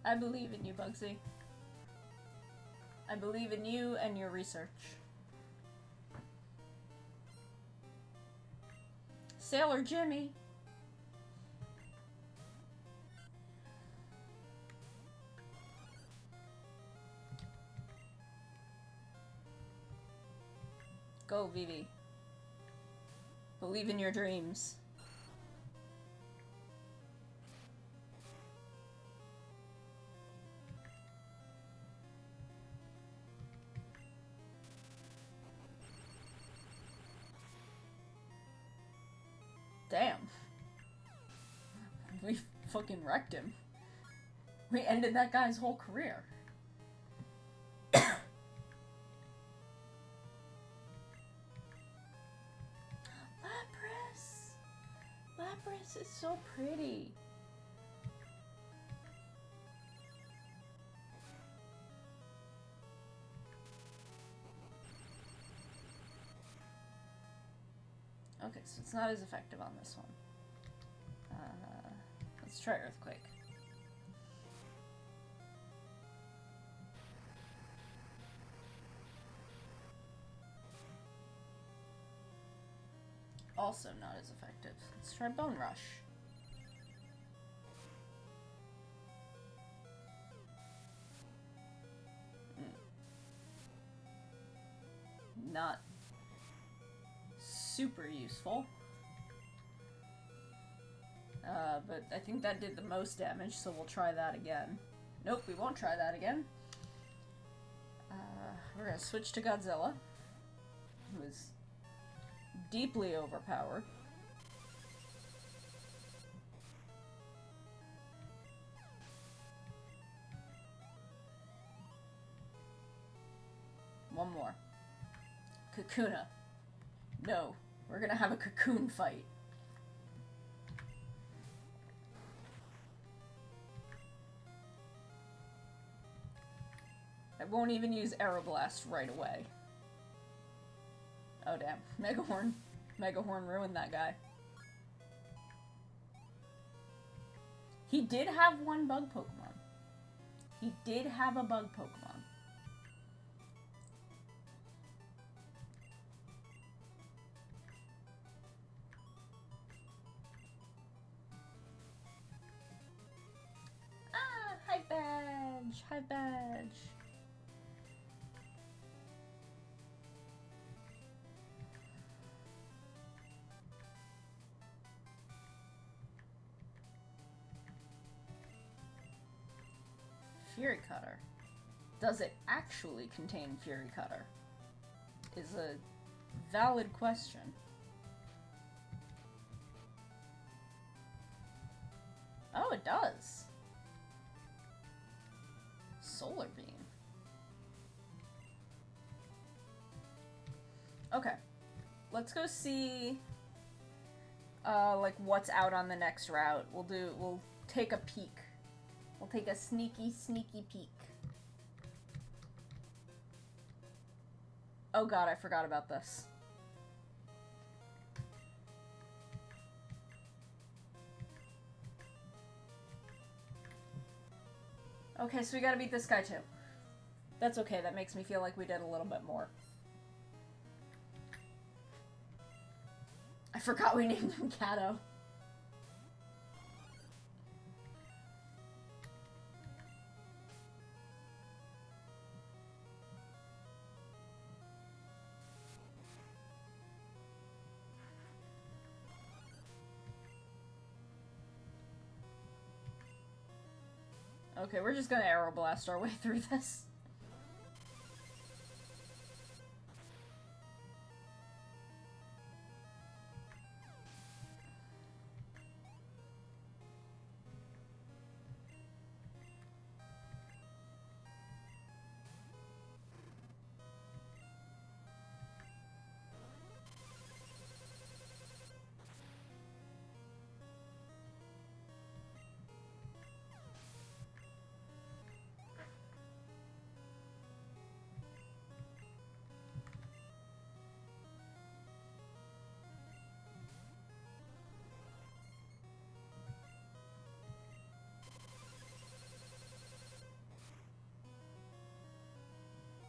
I believe in you, Bugsy. I believe in you and your research. Sailor Jimmy. Go, Vivi. Believe in your dreams. Damn. We fucking wrecked him. We ended that guy's whole career. Lapras! Lapras is so pretty. Okay, so it's not as effective on this one. Let's try Earthquake. Also not as effective. Let's try Bone Rush. Not super useful. But I think that did the most damage, so we'll try that again. Nope, we won't try that again. We're gonna switch to Godzilla, who is deeply overpowered. One more. Kakuna. No, we're gonna have a cocoon fight. I won't even use Aeroblast right away. Oh damn, Megahorn. Megahorn ruined that guy. He did have one bug Pokemon. He did have a bug Pokemon. Ah, Hive Badge! Hive Badge! Fury Cutter. Does it actually contain Fury Cutter? Is a valid question. Oh, it does. Solar Beam. Okay. Let's go see like what's out on the next route. We'll take a peek. We'll take a sneaky peek. Oh god, I forgot about this. Okay, so we gotta beat this guy too. That's okay, that makes me feel like we did a little bit more. I forgot we named him Kato. Okay, we're just gonna arrow blast our way through this.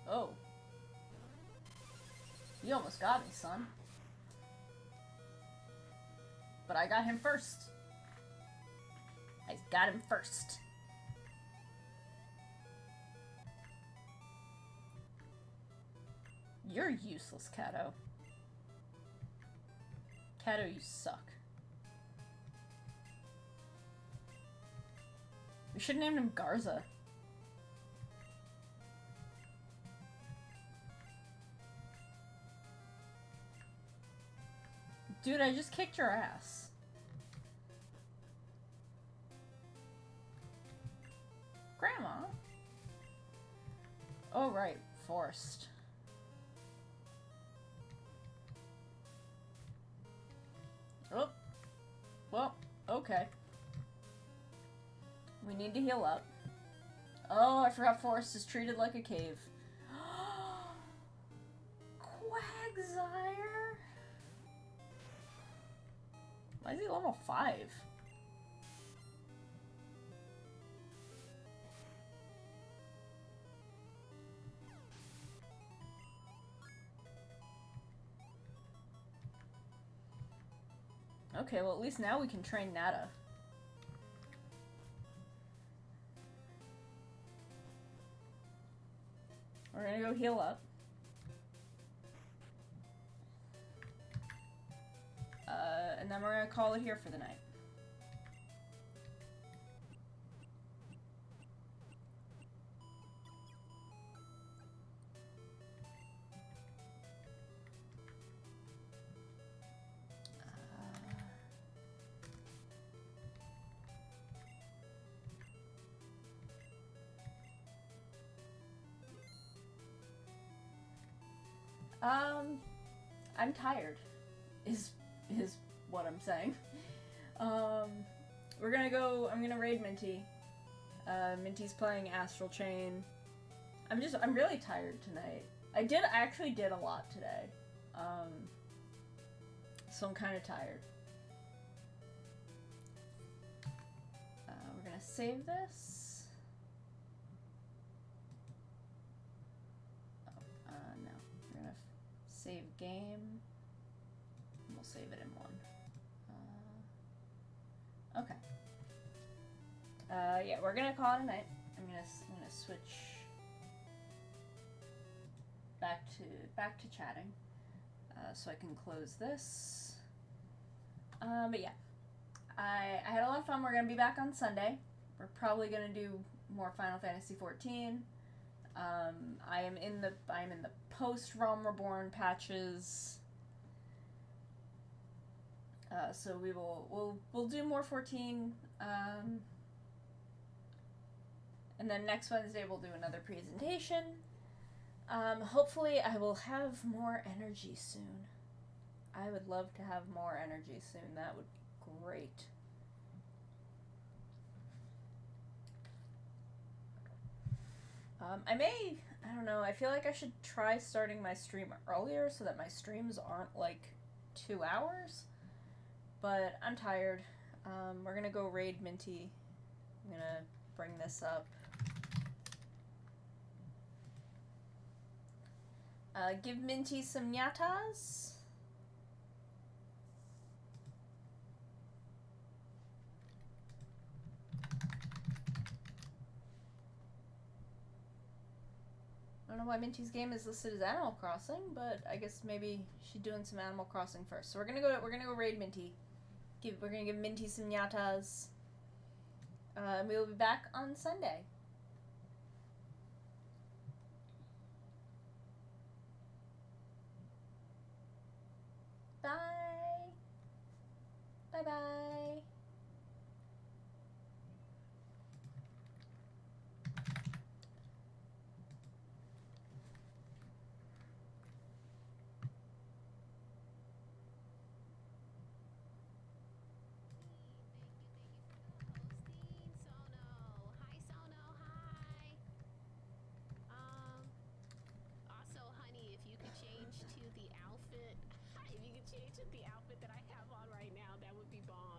Oh. You almost got me, son. But I got him first. I got him first. You're useless, Kato. Kato, you suck. We should name him Garza. Dude, I just kicked your ass. Grandma? Oh, right. Forest. Oh. Well, okay. We need to heal up. Oh, I forgot Forest is treated like a cave. Quagsire? Why is he level 5? Okay, well at least now we can train Nada. We're gonna go heal up. And then we're gonna call it here for the night. I'm tired, is what I'm saying. We're gonna go, I'm gonna raid Minty. Minty's playing Astral Chain. I'm really tired tonight. I actually did a lot today. So I'm kind of tired. We're gonna save this. No. We're gonna save game. We'll save it in one. Okay. Yeah, we're gonna call it a night. I'm gonna switch back to chatting, so I can close this. But yeah, I had a lot of fun. We're gonna be back on Sunday. We're probably gonna do more Final Fantasy XIV. I am in the post Realm Reborn patches. So we'll do more 14. And then next Wednesday we'll do another presentation. Hopefully I will have more energy soon. I would love to have more energy soon. That would be great. I don't know, I feel like I should try starting my stream earlier so that my streams aren't like 2 hours. But I'm tired. We're gonna go raid Minty. I'm gonna bring this up. Give Minty some nyatas. I don't know why Minty's game is listed as Animal Crossing, but I guess maybe she's doing some Animal Crossing first. So we're gonna go raid Minty. We're gonna give Minty some nyatas. We will be back on Sunday. Bye. Bye-bye. Change to the outfit that I have on right now, that would be bomb.